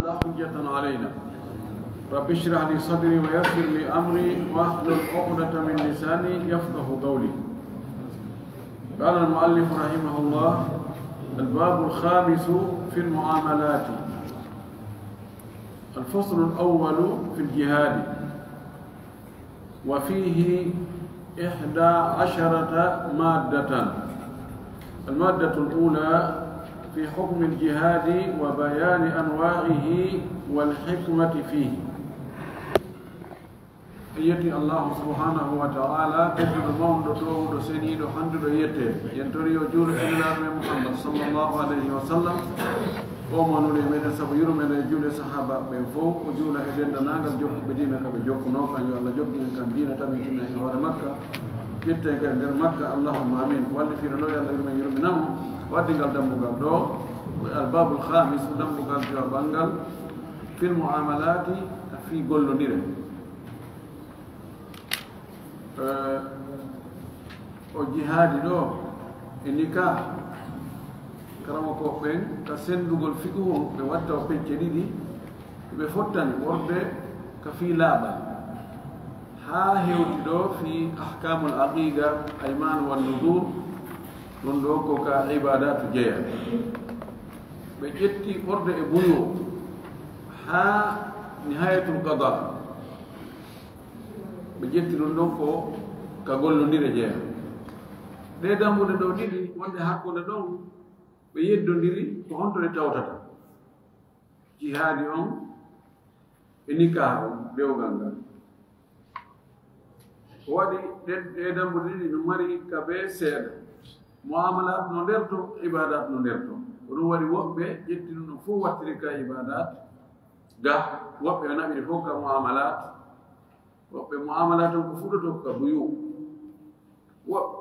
لا حجة علينا. رب اشرح لي صدري ويسر لي أمري واحلل عقدة من لساني يفقه قولي. قال المؤلف رحمه الله: الباب الخامس في المعاملات. الفصل الأول في الجهاد، وفيه 11 مادة. المادة الأولى في حكم الجهاد وبيان أنواعه والحكمة فيه. يتي الله سبحانه وتعالى تجد الموند دو سيني دو حمد دو يتي ينتري وجور إلى محمد صلى الله عليه وسلم ومن من سبير من جول صحابة من فوق وجول إذن دناغ الجوك بدينا كبجوك نوكا يو الله جوك من كان دينا تبينا يوار مكة جتا كان در مكة اللهم آمين واللي في رلوية الله يرمي يرمناه وادنقل دمبقال دو. الباب الخامس دمبقال جوابانقال في المعاملات في قول نيره والجهاد دو النكاح كرامكو بين كسندوغول فيكو بواتو بيتشديدي بفوتاني ورده كفي لابا ها هيودو في احكام العقيده ايمان والنذور رندوكو كعبادات جيا بجتي ورده ابويو ها نهايه القضاء بجتي رندوكو كغولو ndire jeya de dambude do didi wonde hakkunde do be yeddondiri ko hontone tawtata jihadi on e nikah on bewgal ngal wadi de dambude didi no mari kabe seeda muamalat no derto ibadat no derto do wadi wobbe jettino no fu wattiri ka ibadat ga wobbe nabi fo ka muamalat wobbe muamalat ko fudoto ka buyu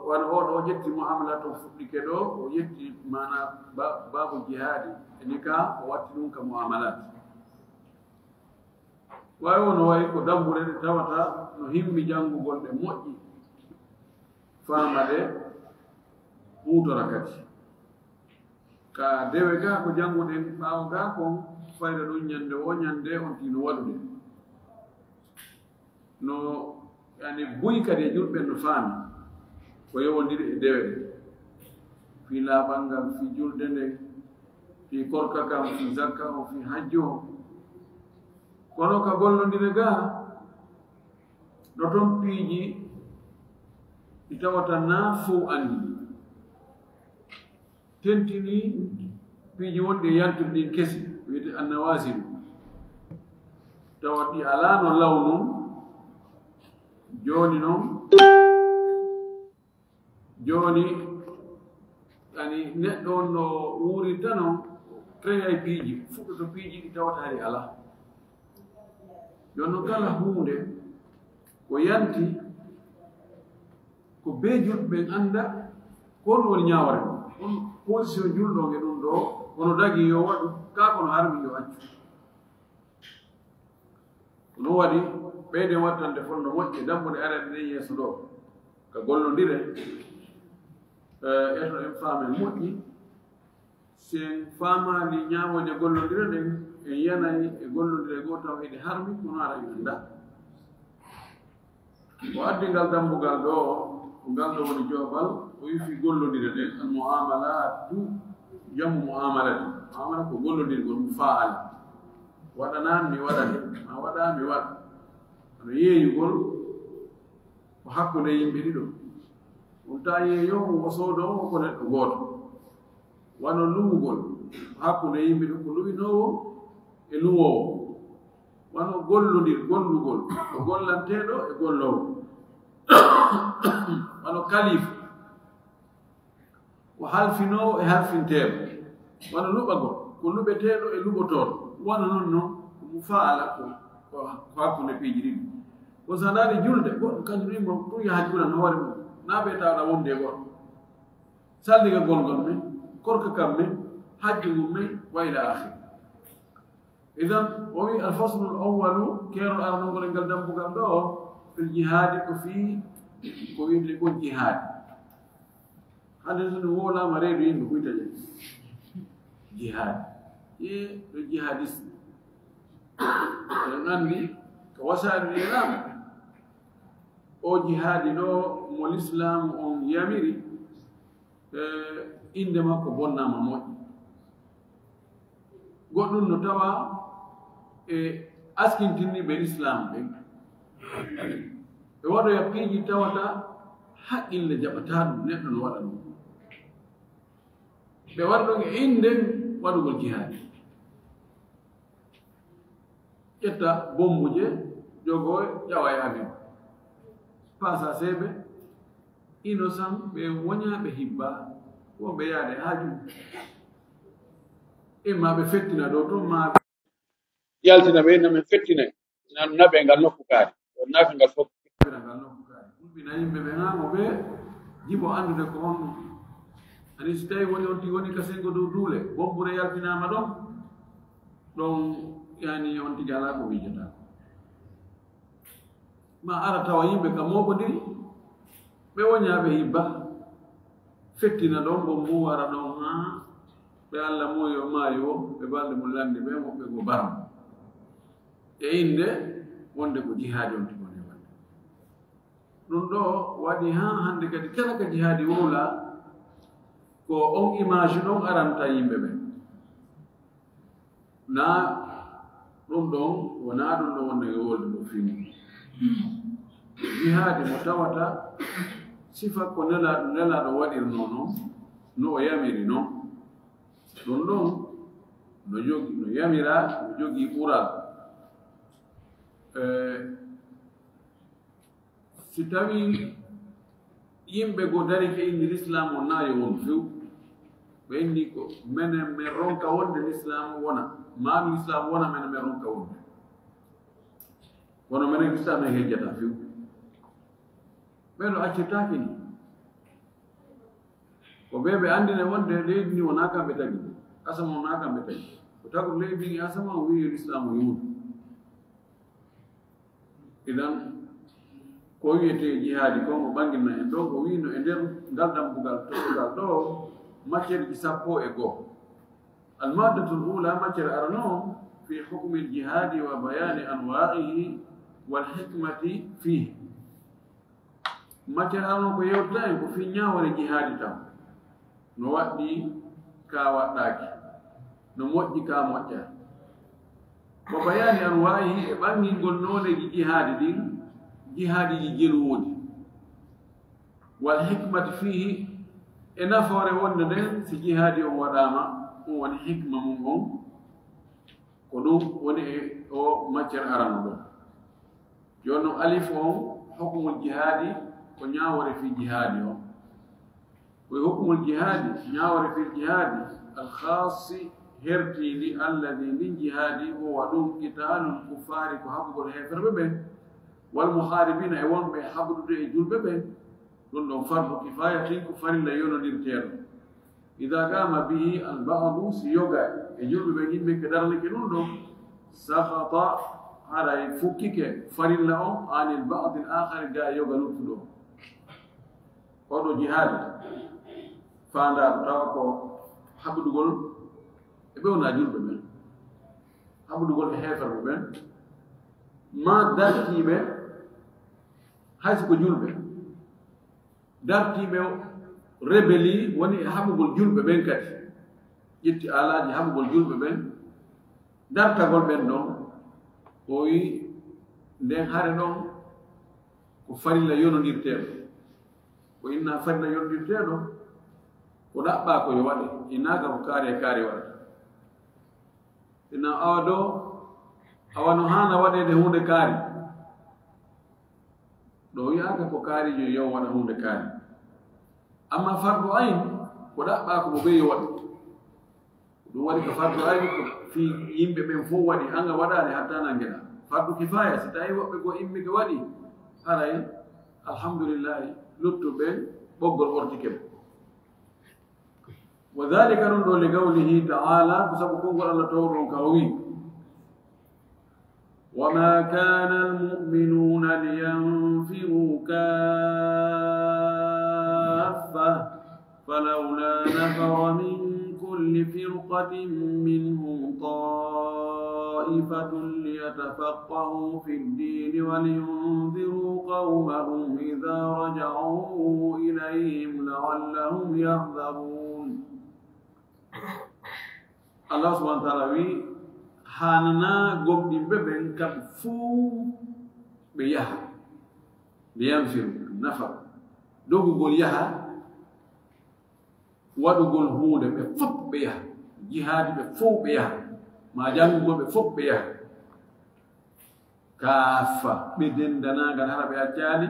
wana o jetti muamalat o fuddike do o yetti mana babu jihadi nika o watti dum ka muamalat wayo no way ko dambure tawata no himmi jangugol de moƴƴi famade hutora kadi ka dewe ga ko jangude bawo ga ko fayda do nyande o nyande on tino wadude no yani buy kadi julbe no fami ko yewondiri e dewe fi labangal fi julde nde fi korka kam fi zakka o fi hajjo kono ka gollondire ga do ton piiji itawata na fu andi tentini piiji wonde yantude kesi wiyete annawasil tawati alano lawnu joni non joni yani neɗɗo no wuri tano treyay piiji fuɗɗoto piiji ɗi tawata hari ala jonno kala hunde ko yanti ko be julɓe anda kon woni ñaware on position julɗo e ɗum ɗo kono dagi yo waɗu ka kono harmi yo accu no waɗi ɓeyde wattande fonno moƴƴe dambude arade ɗe yeeso ɗo ka gollodire eto en faamen moƴƴi sen faamani ñaamode gollodire ɗen en yanayi e gollodire goo taw eɗe harmi kono ara en anda o addi ngal dambugal ɗo ko ngal ɗo woni joobal o wifi gollodire ɗen al muamalatu jamu muamalati muamala ko gollodirgol ɗum faali waɗanani mi waɗani ma waɗa mi waɗa ano yeeyugol ko hakkude yimɓe ɗiɗo on ta yeeyo o soodo o ko neɗɗo gooto wano luwugol hakkude yimɓe ɗo ko luwinowo e luwowo wano gollugol ko gollanteɗo e gollowo wano kalif ko halfinowo e halfinteɗo wano luɓagol ko luɓeteɗo e luɓotoɗo wano noon noon ko mu faala ko hakkude piiji ɗiɗi ko so daari julde goɗɗo kañum ɗimo ɗum yaha juulan hoore mum na ɓe tawɗa wonde e goɗɗo salliga golgol men korka kam men hajjugum men wa ila akhir. idan o wi alfaslu l awalu keerol aranogol e ngal dambugal ɗo fil jihadi ko fii ko wiyete ko jihadi hande so ɗum wolama reedu yimɓe kuyta je jihadi e ɗo jihadiste عندي وسائل الإعلام أو جهاد لو الإسلام أو ياميري عندما كبرنا مموت قلنا نتوى أسكن تني بالإسلام وهذا يبقي توتا حق اللي جبتها نحن ولا بوردو عندن ودو الجهاد kita bombuje jogo jawai abi pasa sebe innocent be wonya be hibba ko be yade haju imma be fettina do to ma yaltina be na me fettina na nabe ngal nokku kaari o nabe ngal fokk ngal nokku kaari ulbi na yimbe be ngamo be jibo andude ko on ani stay woni on ti woni kasengo do dule bombure yaltina ma don yani on tigala ko wijata ma ara tawa yimbe kam mo ko diri be wonya be hibba fettina don bo mu wara don ha be alla moyo mayo be balde mo lande be mo be go baram e inde wonde ko jihad on tibone wonde non do wadi ha hande kadi kala ka jihadi wala ko on image don aranta yimbe be na ɗum ɗon wona ɗum ɗon wonde wolde ɗo fini jihadi mo tawata sifa ko nelaɗo waɗirno noon no o yamiri noon ɗum ɗon no jogi no yamira no jogii ɓural si tawi yimɓe go dari ke indi l'islam o naayo won few ɓe indi ko menen min ronka wonde l'islam wona maami l'islam wona menen min ronka wonde kono menen l'islam e hejjata few ɓeɗo accirtaki ni ko ɓe ɓe andine wonde leydi ni wona kamɓe tagi asama wona kamɓe tagi ko tago leydi ni asama o wi l'islam o yuudu idan ko wiyete jihadi kon o ɓangilna en ɗo ko wino e nder ngal dambugal toɓogal ɗo matiére ji sappo e goo almadatu l'ula matiére arano fi hukmi ljihadi wa bayani anwa'ihi walhikmati fihi matiére arano ko yewtata en ko fi ñawore jihadi tam no waɗɗi ka waɗɗaki no moƴƴi ka moƴƴa wa bayani anwa'ihi e ɓangingol noneji jihadi ɗin jihadi ji jeluwodi walhikmati fihi e nafoore wonde nden si jihadi on waɗama ɗum woni hikma mum on ko ɗum woni e o matiére arano ɗo joni noon alif on hukmul jihadi ko ñawore fi jihadi o ko hukmul jihadi ñawore fi jihadi alkhasi hertidi alladi min jihadi o waɗum qitalul kuffari ko haɓugol heferɓe ɓen والمحاربين ايوان بي حبدو دي جولبه بن دون فرض كفايه تيكو فريلا يونوديرتير اذا قام به البعض سيوغا يجولبه بي يمبه كدار لك نوندو سقط على فكك فريلا عن البعض الاخر جا يوغا نوتدو قدو جهاد فاندا تاكو حبدو غول بيونا جولبه بن حبدو غول هيفر بن ما دارتي به hayso ko julɓe dartiɓe rebeli woni haɓugol julɓe ɓen kadi ƴetti alaji haɓugol julɓe ɓen dartagol ɓen ɗon o wi nden haare ɗon ko farilla yonodirteɗo ko inna farilla yonodirteɗo ko ɗaɓɓa ko yo waɗe innaka ko kaari e kaari waɗata inna awa ɗo awano hana waɗede hunde kaari ɗo wiyaka ko kaarijo yo waɗa hunde kaari amma fardu ayn ko ɗaɓɓa ko mo ɓe yo waɗa ɗum waɗi ko fardu ayn ko fi yimɓe ɓen fof waɗi anga waɗani hatta nangeɗa fardu kifaya si tawi woɓɓe go yimɓe ko waɗi haray alhamdulillahi luttuɓe ɓoggol ɓortike ɓe wa dhalika ɗum ɗo li qawlihi ta'ala ko sabu konngol allah towɗon ka o wi وما كان المؤمنون لينفروا كافة فلولا نفر من كل فرقة منهم طائفة طائفة ليتفقهوا في الدين ولينذروا قومهم إذا رجعوا إليهم لعلهم يحذرون. الله سبحانه وتعالى hanana gomdi beben kam fu be yaha be yamfiru nafa dogugol yaha wadugol huude be fop be yaha jihadi be fop be yaha ma jangugo be fop be yaha kafa be dendana gal hara be accali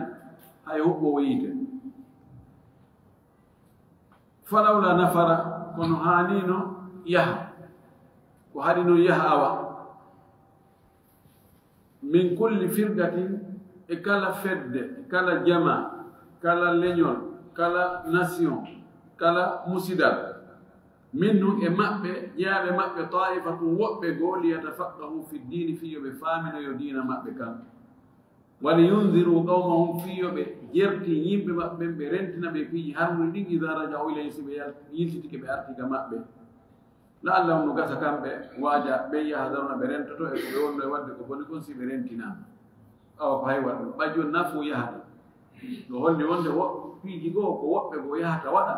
hay hubbo wayite falawla nafara kono hanino yaha ko hadino yaha awa min kulli firqatin e kala fedde kala jama kala leñol kala nation kala musidal minnu e mabbe jaabe mabbe ta'ifatun wobbe goli yatafaqahu fi ddin fi yobe famino yo dina mabbe kan wali yunziru qawmahum fi yobe jerti yimbe mabbe be rentina be fi harmu din idha raja'u ilayhi sibe yiltike be artiga mabbe la Allah no gasa kambe waja be yahdaruna be rentoto e be wonno wadde ko boni kon si be rentina aw ko hay wadde bajo nafu yahata do holli wonde wo piiji go ko wobbe go yahata wada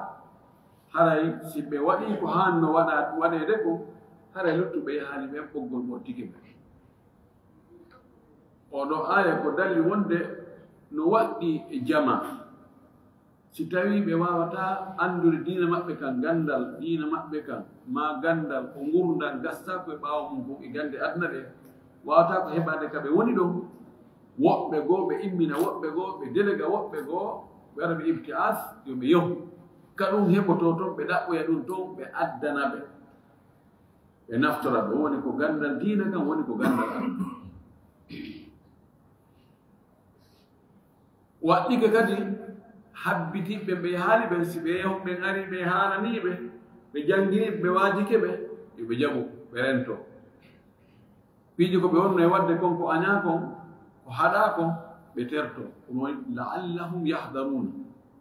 haray si be wadi ko hanno wada wadede ko haray luttube yahali be boggol mo tigi be odo aya ko dalli wonde no waddi e jama si tawi be wawata andude diina mabbe kan gandal diina mabbe kan ma gandal ko ngurdal gasta ko baaw mum ko e gande adna de wawata ko hebade kabe woni do wobbe go be immina wobbe go be delega wobbe go be ara be ibtias yo be yoh kadum heboto to be dabbo ya dum to be addana be naftora be woni ko gandal diina kan woni ko gandal waddi kadi habbiti be haali be sibe hobbe ngari be halani be jangini be wajike be jabu be rento piiji ko be wonno e wadde kon ko anya kon ko hada kon be terto ko la'allahum yahdharun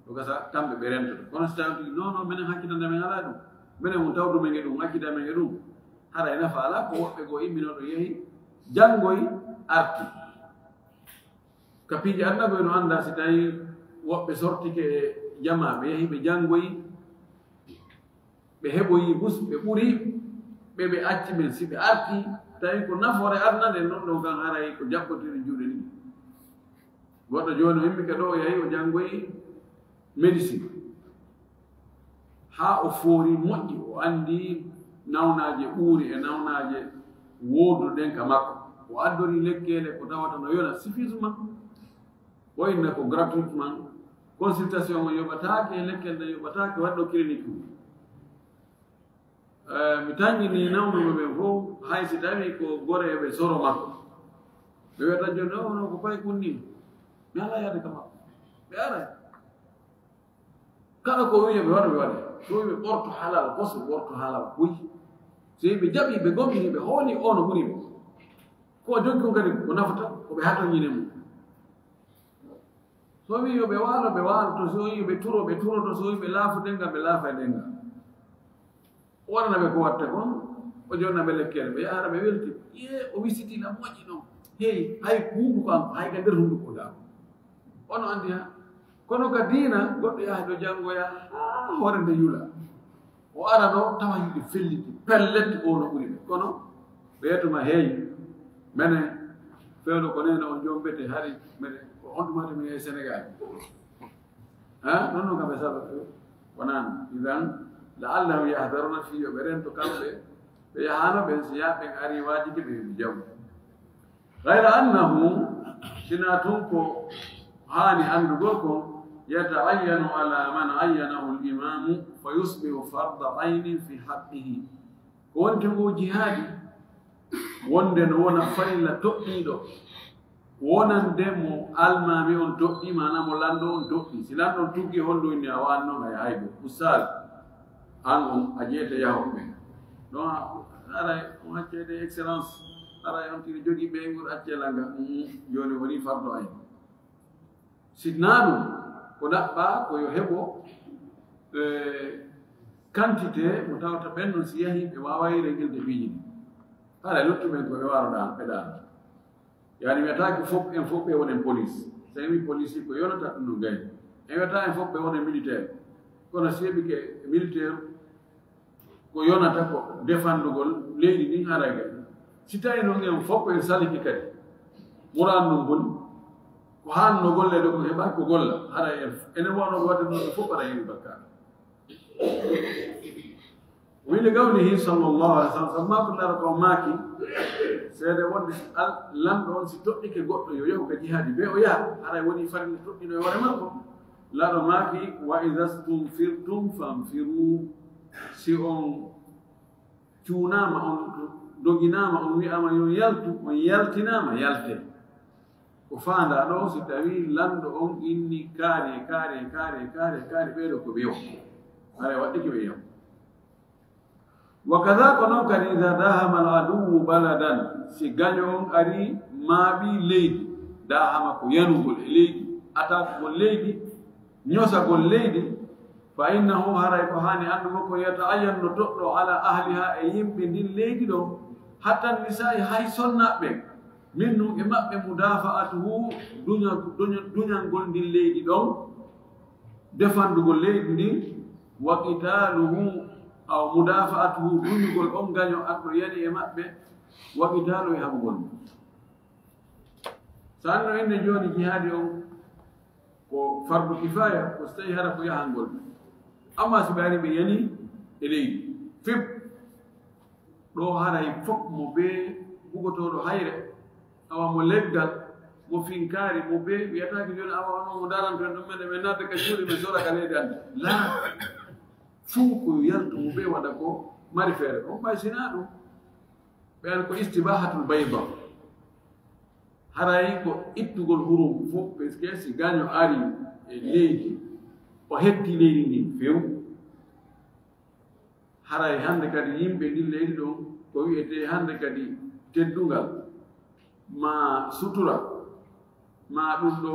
to gasa kambe be rento kono stawti no menen hakkitande men ala dum menen on tawdu men edum hakkita men edum hara ina faala ko wobbe go immino do yehi jangoy arti kapiji annago no anda si tawi wobbe sortike jama be yehi be jangoyi be heboyi bus be buri be acci men si be arti tawi ko nafore arnade non do kan haray ko jabbotiri juude ni goddo joni himmi ke do yehi o jangoyi medicine ha o foori moƴƴi o andi nawnaje ɓuuri e nawnaje woduɗen ka makko o addori lekkele ko tawata no yona suffisement woyna ko gratuitement consultation o yoɓatake lekkel nde yoɓatake waɗɗo clinique mi tañini nawnuɓe ɓen fof hay si tawi ko gore eɓe soro makko ɓe wiyata joni o no ko pay kunni mi ala yade ka makko ɓe ara kala ko wiye ɓe waɗa ɓe waɗe so ɓe ɓorto halal boso ɓorto halal boyi so yimɓe jaɓi ɓe gommini ɓe hooli o no ɓuri ɓe ko joggi ko kadi ko nafata koɓe hatoñine mum so wi yo ɓe waalo to so wi ɓe turo to so wi ɓe laafu ɗengal ɓe laafa e ɗengal waɗana ɓe ko watta kon o jonna ɓe lekkele ɓe yahara ɓe welti o wisitina moƴƴi noon heyi hay huubu kam hay ka nder hunduko daako ono andi ha kono ka diina goɗɗo yaha ɗo janngoya ha hoore nde yula o ara ɗo tawa yimɓe felliti pelletti o no ɓuri ɓe kono ɓeytuma heeyi mene fewno ko nene on jombete hari mene ko honɗumata min e Sénégal ha non noon kam ɓe saba wonan idan la'allahum yahdaruna fi yoɓe rento kamɓe ɓe yahano ɓen so yaɓɓen ari wajike ɓe jaw gayra annahu sina tun ko hani andugo ko yata'ayyanu ala man ayyanahu al-imamu fa yusbihu farda aynin fi haqqihi ko wonte ngo jihadi wonde no wona farilla toɓɓiɗo wonande mo almami on toɓɓi mana mo lando on toɓɓi si lando on tuggi holloyni a wannon ay hayɓe ustal an on a jeeyta yahoɓe non ara on haccede excellence ara on tiri jogui ɓeygur accelanga joni woni fardo ayn sidna ɗum ko ɗaɓɓa koyo heɓo quantité mo tawata ɓen noon si yahi ɓe wawa rengelde piiji ɗi ala luttu men ko ɓe waroɗa ɓeɗano yani wiyataki fof en fof ɓe wonen police so wi police ko yonata ɗum no gayni en wiyata en fof ɓe wonen militaire kono seeɓi ke militaire ko yonata ko défendugol leydi ndin harage si tawi noon en fof en saliki kadi muranno ngol ko hanno gollede ko heɓa ko golla haɗa ene wawno wadde noon fof aɗa heeɓi bakkar wili gawnihi sallllahu alih w sallam sabu makolara ko maaki seede wonde lamɗo on si toɗɗike goɗɗo yo yahu ka jihaadi ɓe o yaha haɗa woni farni toɗɗino e hoore makko laɗo maaki wa ida stumfirtum famfiru si on cuunama on doginama on wiyama yo yaltu on yaltinama yalte ko faanda ɗo si tawi lamɗo on inni kaari ɓeɗo ko ɓe yaw haɗa waɗɗike ɓe yaw wa kada ko noon kadi ida dahama al aduwu baladan si gaño on ari maaɓi leydi dahama ko yanugol e leydi attaque gol leydi ñosagol leydi fa innahu haray ko hani andugo ko yata'ayyan no toɗɗo ala ahliha e yimɓe ndin leydi ɗo hatta nisa'i hay sonnaɓe min num e maɓɓe mudafa'atuhu duñalngol ndin leydi ɗon defandugol leydi ndin wa qitaluhu aw mudafa'atuhu duñugol on gaño arɗo yani e maɓɓe wa qitalu e haɓugol so anno inde joni jihaadi on ko fardu kifaya ko so tawi hara ko yahangol amma so ɓe ari ɓe yani e leydi fib ɗo haray fof mo ɓe hugotoɗo hayre awa mo leggal mo finkaari mo ɓe wiyataki joni awa ono mo daranto en ɗum mene ɓe nadde ka juuɗe ɓe sora ka leydi ande la fuu ko yaltu mo ɓe waɗa ko mari feere on ɓay sina ɗum ɓen ko istibahatul bayda haray ko ittugol hurum fof par ce que si gaño ari e leydi o hetti leydi ndin few haray hannde kadi yimɓe ndin leydi ɗon ko wiyete hannde kadi teddungal ma sutura ma ɗum ɗo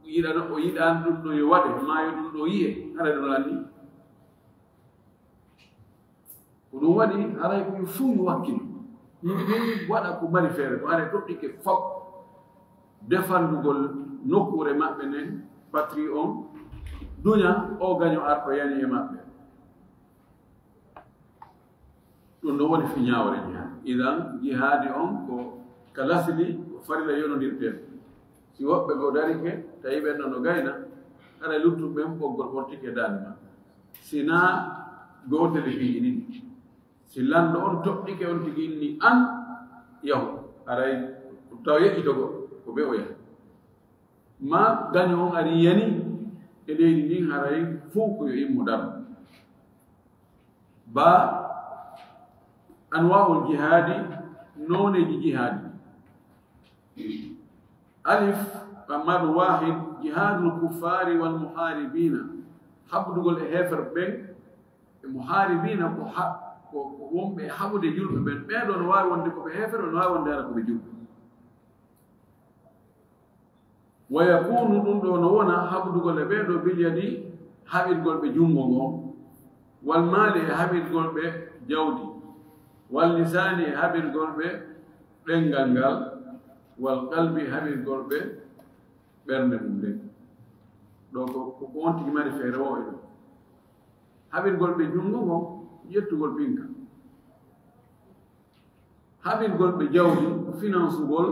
yiɗano o yiɗani ɗum ɗo yo waɗe ma yo ɗum ɗo yiye haray ɗo lanni ko ɗum waɗi haray koye fuu yo wakkilo yimɓe waɗa ko mari feere ko haray toɗɗike fof defandugol nokkure maɓɓe nden patrie on duña o gaño arɗo yani e maɓɓe ɗum ɗo woni fi ñawre jihaad idan jihaadi on ko ka lasli ko farila yonondirten si woɓɓe go darike tawi ɓen ɗo no gayna haɗa luttuɓe ɓen ɓoggol ɓortike daande ma sina gootele piiji ɗiɗi si lanɗo on toɗɗike on tigi inni an yahu haray taw yeƴƴitogo ko ɓe o yaha ma gaño on ari yani e leydi ndin haray fof ko yo immo dam ba anwa'ul jihadi noneji jihadi alif amaru wahid jihadul kuffari wal muharibina habdugol e hefer ɓen e muharibina ko wonɓe haɓude julɓe ɓen ɓeɗo no wawi wonde koɓe hefere no wawi wonde ara koɓe julɓe wa yakunu ɗum ɗo no wona haɓdugol e ɓeɗo bilyadi haɓirgol ɓe jungo ngo wal maali e haɓirgol ɓe jawdi wal lisani e haɓirgol ɓe ɗengal ngal wal qalbi haɓirgol ɓe ɓernde mum nden ɗo ko on tigi mari feere o e ɗo haɓirgol ɓe jungo ngo yettugol pinka haɓirgol ɓe jawdi finance ngol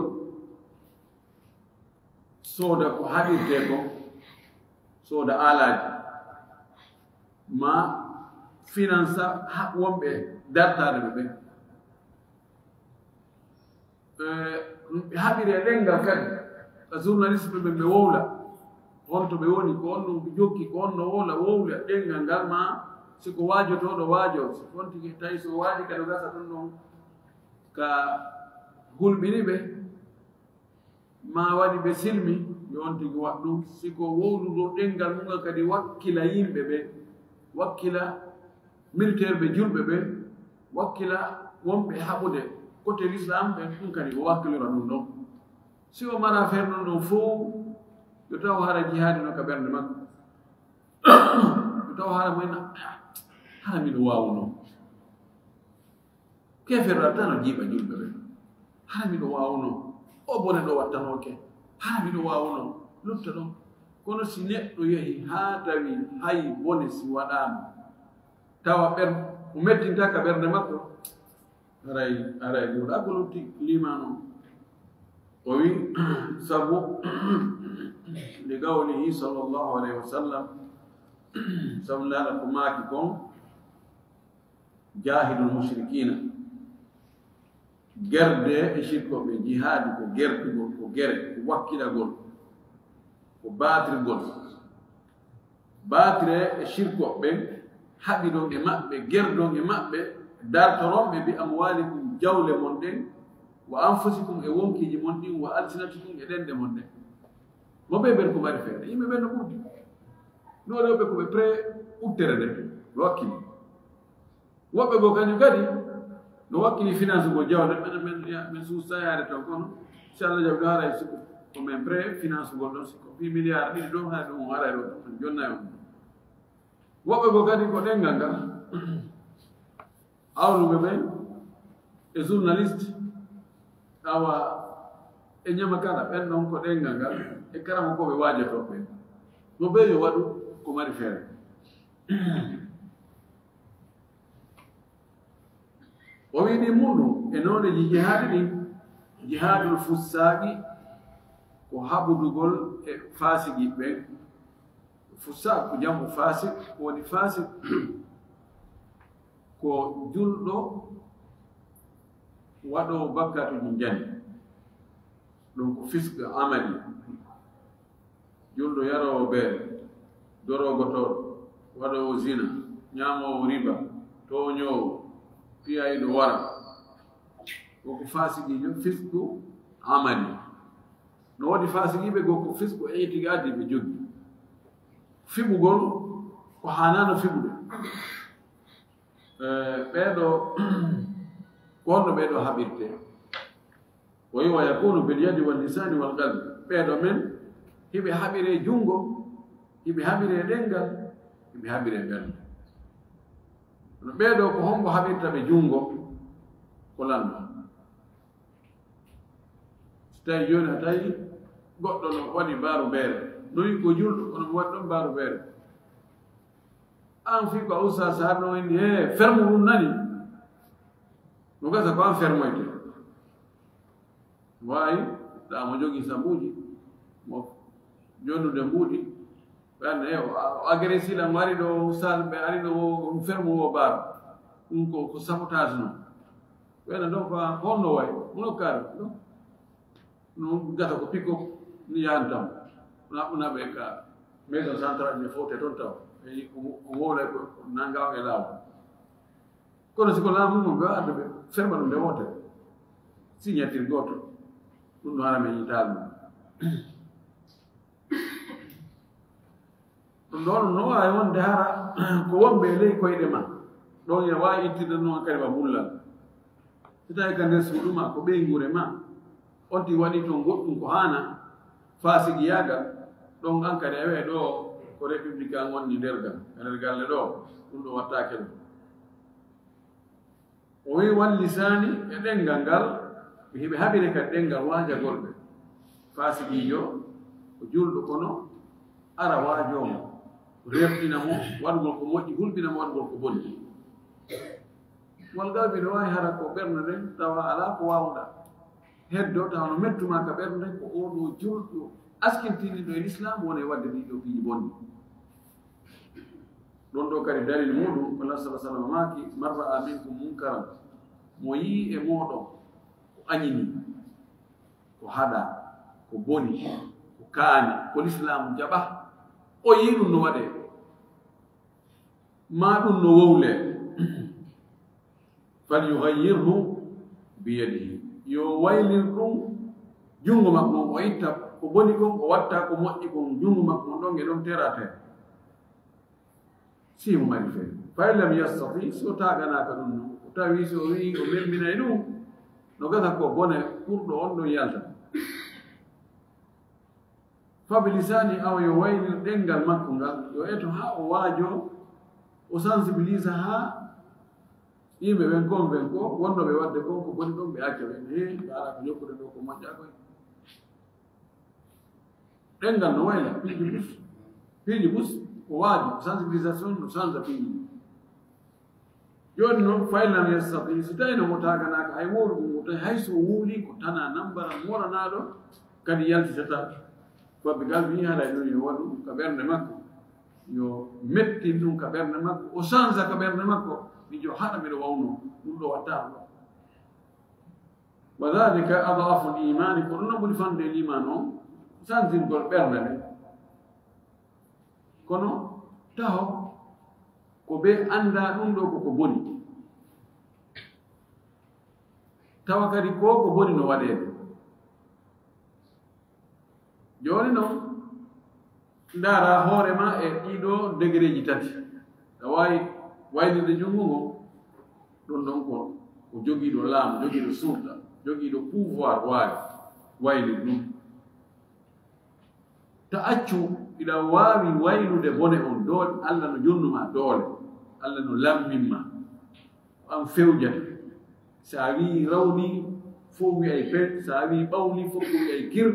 sooda ko haɗirte ko sooda alaji ma finance wonɓe dartade ɓe ɓen ɓe haɓiri e ɗengal kadi ka journaliste ɓe ɓe wowla on to ɓe woni ko on ɗum jokki ko on no wowla ɗengal ngal ma siko waajotoɗo waajo so on tigi tawi so waaji kadi gasa ɗum ɗon ka hulɓini ɓe ma waɗi ɓe silmi yo on tigi waɗ ɗum siko wowluɗo ɗengal mungal kadi wakkila yimɓe ɓe wakkila militaire ɓe julɓe ɓe wakkila wonɓe haɓude côté l'islam ɓen ɗum kadi o wakkilora ɗum ɗon si o mara feere ɗum ɗon fof yo taw hara jihaadi no ka ɓernde makko yo taw hara moyna hara miɗo wawno keferratano jiiɓa julɓe ɓe hara miɗo wawno o bone ɗo wattanoke hara miɗo wawno lutta ɗon kono si neɗɗo yehi haa tawi hay bone si waɗama tawa o mettinta ka ɓernde makko aray ɗuɗa ko lutti limano o wi sabu li gawlihi sallllahu alayhi wa sallam sabu laala ko maaki kon jahidul mushrikina gerde e shirkoɓe jihadi ko gerdugol ko gere ko wakkilagol ko baatirgol baatire e shirkoɓe haɓiɗon e maɓɓe gerdon e maɓɓe dartoronɓe bi amwalikum jawle mon ɗen wa anfusikum e wonkiji mon ɗin wa alsinatikum e ɗenɗe mon ɗen mo ɓe ɓen ko mari feere yimɓe ɓen no ɓurdi no rewɓe koɓe pré uttere nde no wakkili woɓɓe goo kañum kadi no wakkili finance ngol jawle men suusta yaade taw kono inchallah jaɓi ɗo haray siko komin pré finance ngol ɗon siko 8 milliard ɗiɗi ɗon hay ɗum haray ɗo jonnayi on woɓɓe goo kadi ko ɗengal ngal awluɓe ɓen e journaliste awa e ñama kala ɓen ɗon ko ɗengal ngal e karama koɓe waajotoɓe no ɓe yo waɗu ko mari feere o wiɗi muɗum e nooneji jihaadi ɗin jihadul fussaki ko haɓudugol e fasiki ɓen fussak ko jammo fasik ko woni fasik ko julɗo waɗo bakkatuji jani ɗum ko fiske amali julɗo yarowo beere dorogotoɗo waɗowo zina ñamowo riba toñowo piyayiɗo wara koko fasikijo fisku amali no waɗi fasikiɓe goo ko fisku itiqadi ɓe jogi fiɓugol ko hanano fiɓude ɓeeɗo wonno ɓeeɗo haɓirte o wi wa yakunu bil yadi wal lisani wal qalbi ɓeeɗo men hiɓe haɓire junngo hiɓe haɓire ɗengal hiɓe haɓire ɓernde no ɓeeɗo ko honko haɓirta ɓe junngo ko lanɗo so tawi jooni a tawi goɗɗo no waɗi mbaaru beere no wi ko julɗo kono mo waɗi ɗon mbaaru beere an fii ko a ustad so harno indi he ferme ɗum nani no gasa ko an fermoyte waawi ɗa mo jogii sabuuji mo jonnude mbuuɗi ɓe annda e o agressile mo ari ɗo ustad ɓe ari ɗo ferme o baaro ɗum ko sabotage noon ɓeena donc honno way mono kaari ɗo no gata ko pikko ni yahantam naɓunaɓe ka maison central ne fowte toon taw o wowlay ko nangaw e laawol kono siko laamumo ɓe adda ɓe ferma ɗum nde wotere signature gooto ɗum ɗo hara men yitaal mum ɗum ɗon no waawi wonde hara ko wonɓe e ley koyɗe ma ɗon ene waawi ittirde noon kadi ma bullal so tawi ka nder suuɗu ma ko ɓeygure ma on ti waɗi toon goɗɗum ko haana faasigi yaaga ɗon an kadi a wiye ɗo ko républicain wonni ndergal e nder galle ɗo ɗum ɗo wattake ɗum o wi wal lisani e ɗengal ngal hiɓe haɓire kadi ɗengal waajagolɓe faasigiijo ko julɗo kono ara waajomo rerɗina mo waɗgol ko moƴƴi hulɓina mo waɗgol ko bonni wal ngal mbiɗo waawi hara ko ɓernde nden tawa alaa ko waawɗa heddo tawa no mettuma ka ɓernde ko oɗo julɗo askintiniɗo e l'islam woni e wadde ɗiɗo piiji bonni ɗon ɗo kadi dalil muɗum ko Allah sallallahu alaihi wasallam maaki man ra'a minkum munkaran mo yii e moɗon ko añini ko haɗa ko boni ko kaani ko l'islam jaɓa o yii ɗum no waɗe ma ɗum no wowle fal yughayyirhu biyadihi yo waylin ɗum junngo makko o itta ko boni kon o watta ko moƴƴi kon junngo makko on ɗon e ɗon terate si mo mari feere fa lam yastati so taganaka ɗum no o tawi so wi o memminay ɗum no gata ko bone ɓurɗo on ɗon yalta fa bi lisani aw yo waylin ɗengal makko ngal yo eto ha o waajo o sensibilise ha yimɓe ɓen ko wonno ɓe wadde kon ko boni ɗon ɓe acca ɓen he ɓe ala ko jokkude ɗo ko moƴƴa koye ɗengal no wayla piiji bus ko waaji sensibilisation no change piiji joni noon faylan yestati so tawi no mo taganaka hay woru ɗum o tawi hay so wuuli ko tana nambara moranaɗo kadi yaltitata baɓe gal wi haɗa ɗum yo waɗu ka ɓernde makko yo mettin ɗum ka ɓernde makko o change ka ɓernde makko mijo haɗa mbiɗo wawno ɗum ɗo watta wa dhalika adafu l imani ko ɗum no ɓuri fande l'iman o sanzingol ɓernde ɓe kono taho ko ɓe annda ɗum ɗo koko boni tawa kadi ko boni no waɗede joni noon ndaara hoorema e ɗiɗo degré ji tati a wawi waylide junngo ngo ɗum ɗon ko jogiiɗo laamu jogiiɗo sulta jogiiɗo pouvoir wayli ɗum ta accu iɗa waawi waylude bone on doole allah no jonnuma doole allah no lamminma an fewjata so a wi rawni fof wiyay pen so a wi ɓawni fof ko wiyay kir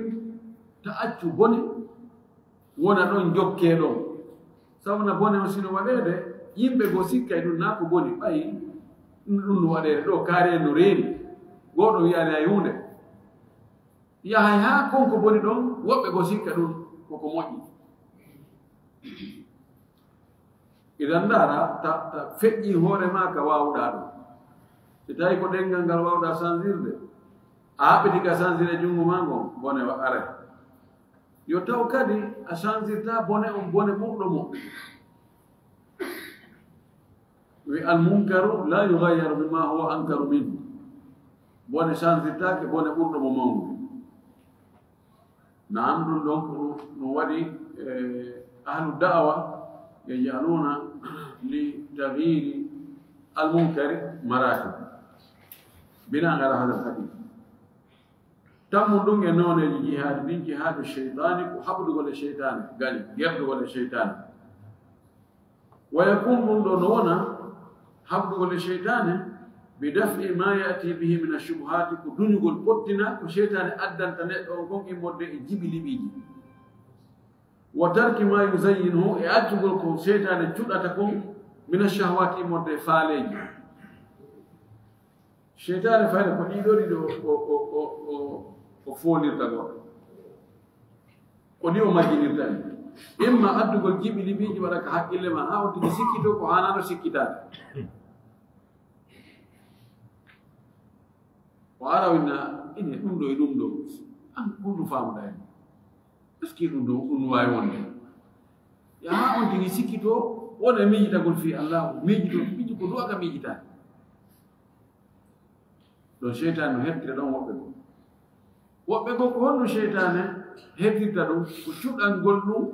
ta accu bone wona ɗon jokkee ɗon sabuna bone on sino waɗeede yimɓe goo sikkay ɗum naa ko boni ɓayi ɗum no waɗeede ɗo kaare no reeni goɗo wiyani hay hunde yahay haa konko boni ɗon woɓɓe goo sikka ɗum koko moƴƴi idan ndaara ta feƴƴi hoore ma ka waawɗaa ɗum so tawi ko ɗenngal ngal waawɗaa chansirde a haɓɓiti ka chansire junngo ma ngon bone are yo taw kadi a chansirta bone on bone ɓurɗo mo wi almunkaru la yugayyaru bima huwa ankaru minhu bone chansirtake bone ɓurɗo mo mawnude naam ɗum ɗon ko no waɗi ahlu da'wa yajaluna li taghyiri almunkari maratib bina ala hada alhadith tammu ɗum e nooneji jihaadi ɗin jihaadu cheytani ko haɓdugol e cheytane gani yerdugol e cheytane wa yakun ɗum ɗo no wona haɓdugol e cheytane bi dafi ma yati bihi min ashubhati ko duñugol pottina ko cheytane addanta neɗɗo on kon immodde e jibi liɓiji wa tarki ma yuzayyinhu e accugol ko cheytane cuɗata kon min ashahwati immodde e faaleji cheytane fayde ko ɗiɗo ɗiɗo o foolirta goɗɗo ko ni o majjinirta en imma addugol jiɓi liɓiji waɗa ko haqqille ma ha on tigi sikkito ko hanano sikkitade o ara winna ine ɗum ɗo e ɗum ɗo an ɗum ɗum famuɗa en est ce que ɗum ɗo ɗum wawi wonde yaha on tigi sikkito wona miijitagol fi allah miijito miiji ko duwaka miijitade ɗon cheytane no hettira ɗon woɓɓe ko ko honno cheytane hettirta ɗum ko cuɗangol ɗum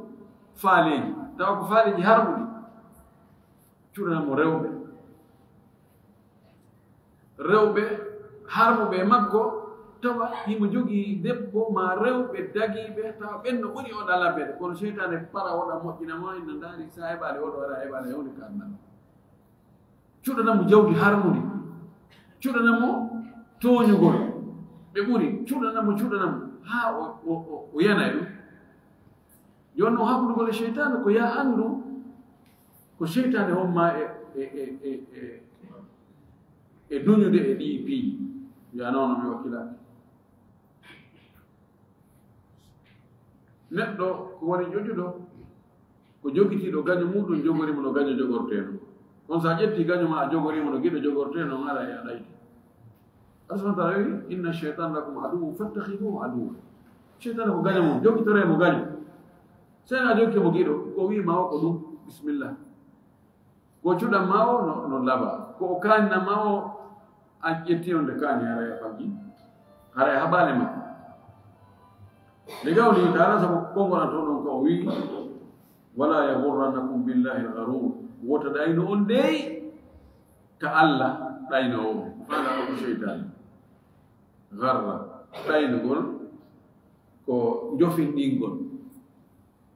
faaleji tawa ko faaleji harɓuɗi cuɗanamo rewɓe harmuɓe makko tawa himo jogii debbo ma rewɓe dagiiɓe tawa ɓen no ɓuri oɗa labbede kono cheytane para oɗa moƴƴinama no ndaari sa heɓali oɗo waɗa heɓala hewde ka anndan cuɗanamo jawdi harmundi cuɗanamo tooñugol ɓe ɓuri cuɗanamo haa o yanay ɗum joni o haɓdugol e cheytane ko ya anndu ko cheytane homma e duñude e ɗi piiji wiya nono mi wakkilaki neɗɗo ko woni jojuɗo ko jogitiɗo gaño muɗum jogorimo no gaño jogorteno on sa ƴetti gaño ma a jogorimo no giɗo jogorteno on ara e a ɗayti Allah subhanahu wa ta'ala wi inna shaytana lakum aduwwun fattakhiduhu aduwwan shaytana ko gaño mum jogitore mo gaño sen a jokki mo giɗo ko wi ma o ko ɗum bisimillah ko cuɗan ma o no laba ko o kaanina ma o a ƴetti on de kaani hara e faggi hara e haɓale ma le gawli taala sabu konngona to ɗon ko o wi wala yagurrannakum billahi algarur wota ɗayno on dey ka Allah ɗayno o fala o ko cheytane garra ɗaynugol ko jofinɗingol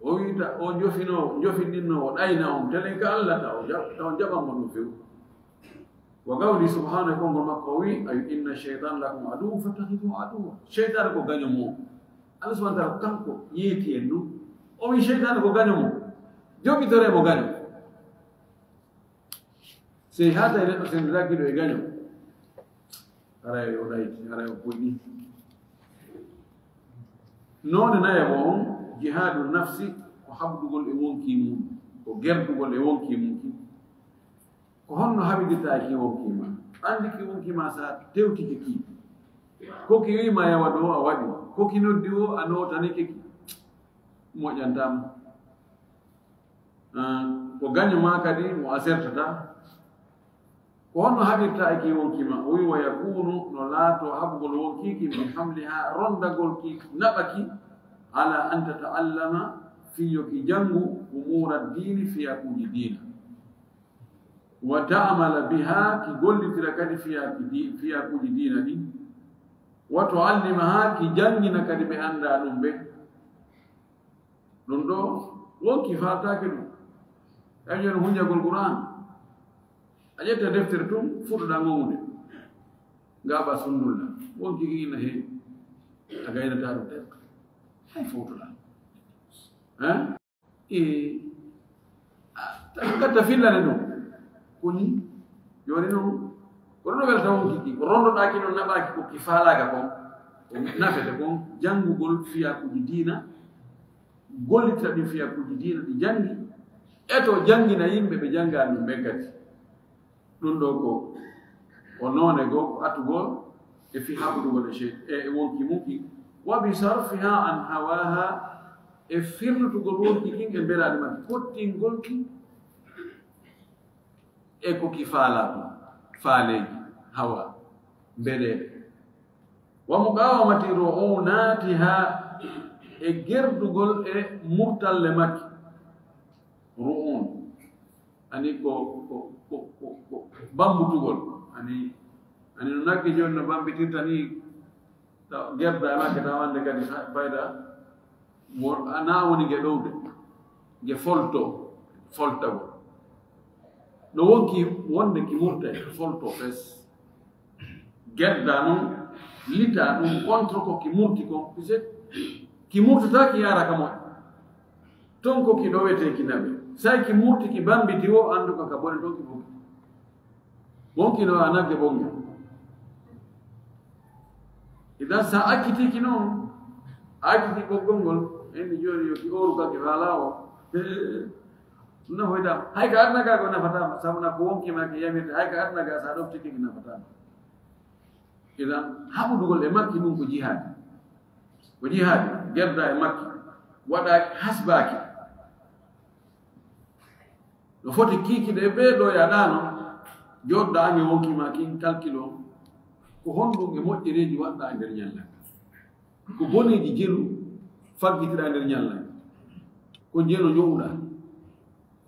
o wita o jofinɗinno o ɗayna on telen ka Allah taw jaɓanmo ɗum few وقولي سبحانه يكون مقوي أي إن الشيطان لكم عدو فاتخذوه عدوا شيطان كو غانيمو الله سبحانه وتعالى كانكو ييتي انو او مي شيطان كو غانيمو جوكي توري مو غانيمو سي هذا اللي سنلاقي له غانيمو أراي أراي أراي بودي نون نايبون جهاد النفس وحبد قول إيمون كيمون وجرد قول إيمون كيمون وهن هابي دتاكي وكيما عندك يوم كيما سا تيوتي كي كوكي يما يا ودو أودي كوكي نوديو أنو تانيكي مو جندام وغاني ما كدي مؤثر تدا وهن هابي دتاكي وكيما وي ويكون نولاتو حب قول كيكي من حملها رند قول كي نبكي على أن تتعلم في يوكي جنبو أمور الدين في أكون دين وتعمل بها كي قول تركت فيها كل دين دي وتعلمها كي جننا كدي بأندا نمبه نندو وكي فاتا كدو أجل هنجا القرآن أجل دفترتم فردا مونde غابا سنولا وكي كينا هي أغاينا تارو تلك هاي فوتلا ها إيه تفيلا ندو kuni yoni no kono bel taw kiki rondo daki no nabaki ko kifala ga ko nafete ko jangugol fiya ko diina gollita di fiya ko diina di jangi eto jangi na yimbe be janga no begati dun do ko onone go atugo e fi habudu wala shay e wonki muki wa bi sarfiha an hawaha e firnu to go wonki kinge berade man kotti golki eko kifala faleji hawa mbele wa mugawamati ru'unatiha e gerdugol e murtalle makki ru'un ani ko bambutugol ani no nakki joni no bambitirta ni gerda makki tawande kadi fayda ana woni ge ɗowde ge foltago no wonki wonde ki murta folto fes gedda non lita ɗum contre ko ki murti ko ki murtata ki yara kamo ton ko ki ɗowete ki naɓe sai ki murti ki bambiti o andu ko ka bone ton ki murti wonki no a nagge bonge idan sa akkiti ki noon akkiti ɓoggol ngol eni joni yo ki oru kake faala o no hoyda hay ka adna ga ko nafata sabuna ko wonki ma ki yamirde hay ka adna ga sa dofti ki nafata idan habudugol e makki ɗum ko jihad gerda e makki waɗa hasbaki no foti kikiɗe ɓeeɗo yaɗano joɗɗa ange wonki ma kin calcule ko honɗum e moƴƴereji waɗɗa e nder ñallaka ko boneji jelu faggitira e nder ñallaka ko jeno joɓuɗa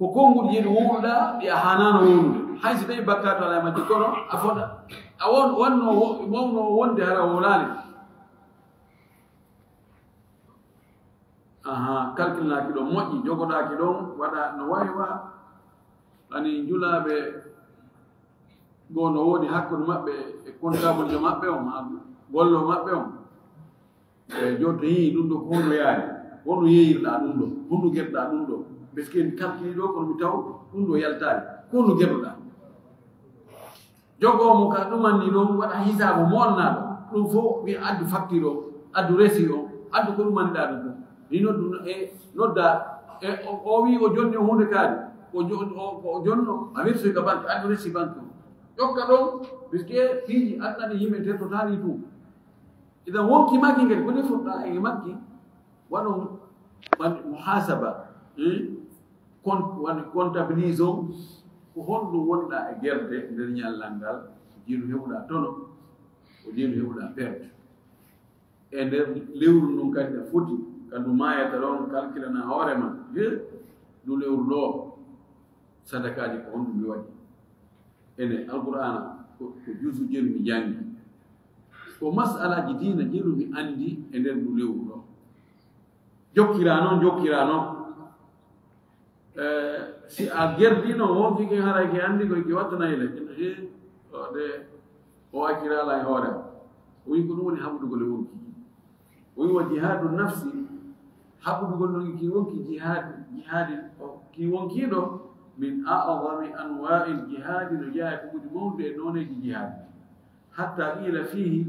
ko konngol yedi wowluɗa ɗi a hanano wowlude hay so tawi bakkato ala majji kono a foɗa a wonno wonde hara wowlali calculnaki ɗon moƴƴi jogoɗaki ɗon waɗa no waywa ani julaɓe go no woni hakkude maɓɓe e comptable jo maɓɓe on ha gollo maɓɓe on e jotto yii ɗum ɗo ko hono yaari hono yeeyirɗa ɗum ɗo hono gueɗɗa ɗum ɗo parce que en calcule ɗo kono mi taw ɗum ɗo yaltari hono gueɗoɗa jogomo ka ɗumanni ɗon waɗa hisabu molnaɗo ɗum fof wi addu facture o addu resi o addu ko ɗumanɗa ɗum ɗo ni noddu e nodda e o wi o jonni o hunde kaari o jonno a wirtoy ka banque addu resi banque o ƴokka ɗon puisque piiji aɗɗani yimɓe tertotari tout idan wonki makki ngati ko defoɗɗa e makki waɗon muhasaba woni comptabilise on ko honɗum wonɗa e gerde nder ñallal ngal jiiru heɓuɗa tono o jiiru heɓuɗa perte e nder lewru ndun kadi a foti kandu mayata ɗon calculana hoorema ndu lewru ɗo sadakaji ko honɗum mi waɗi ene alqur'ana ko jusu jeelu mi jangi ko masalaji diina jeelu mi andi e nder ndu lewru ɗo jokkira noon si a gerdino wonki ke haray ke andi koy ki wattanayle de o akira la hore wi ko woni habudu gol wonki wi wa jihadu nafsi habudu gol no ki wonki jihad ki wonki do min a'zami anwa'il jihad no jaa ko di mawde none di jihad hatta ila fihi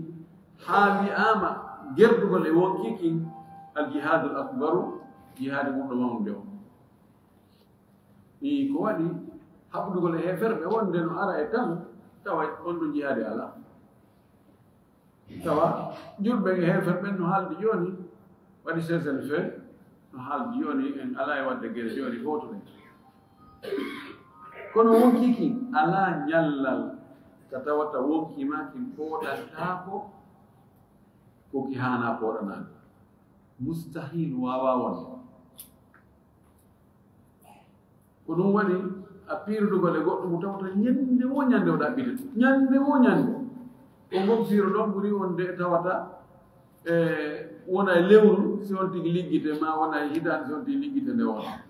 hali ama gerdu gol wonki ki al jihad al akbar jihad mo do mawde ni ko wadi habudu gol heferbe wonde no ara e tan tawa on do jihad ala tawa julbe heferbe no haldi joni wadi sesen fe no haldi joni en ala e wadde gere joni foto kono wonki ki ala nyallal katawata wonki ma ki poda tako ko ki hana poda nan mustahil wawa won kono wadi a pirdugo le goddo mutawta nyande wo nyande o dabbite nyande wo nyande o ngom siro don buri wonde tawata wona lewru si on tigi liggite ma wona hidan si on tigi liggite de wona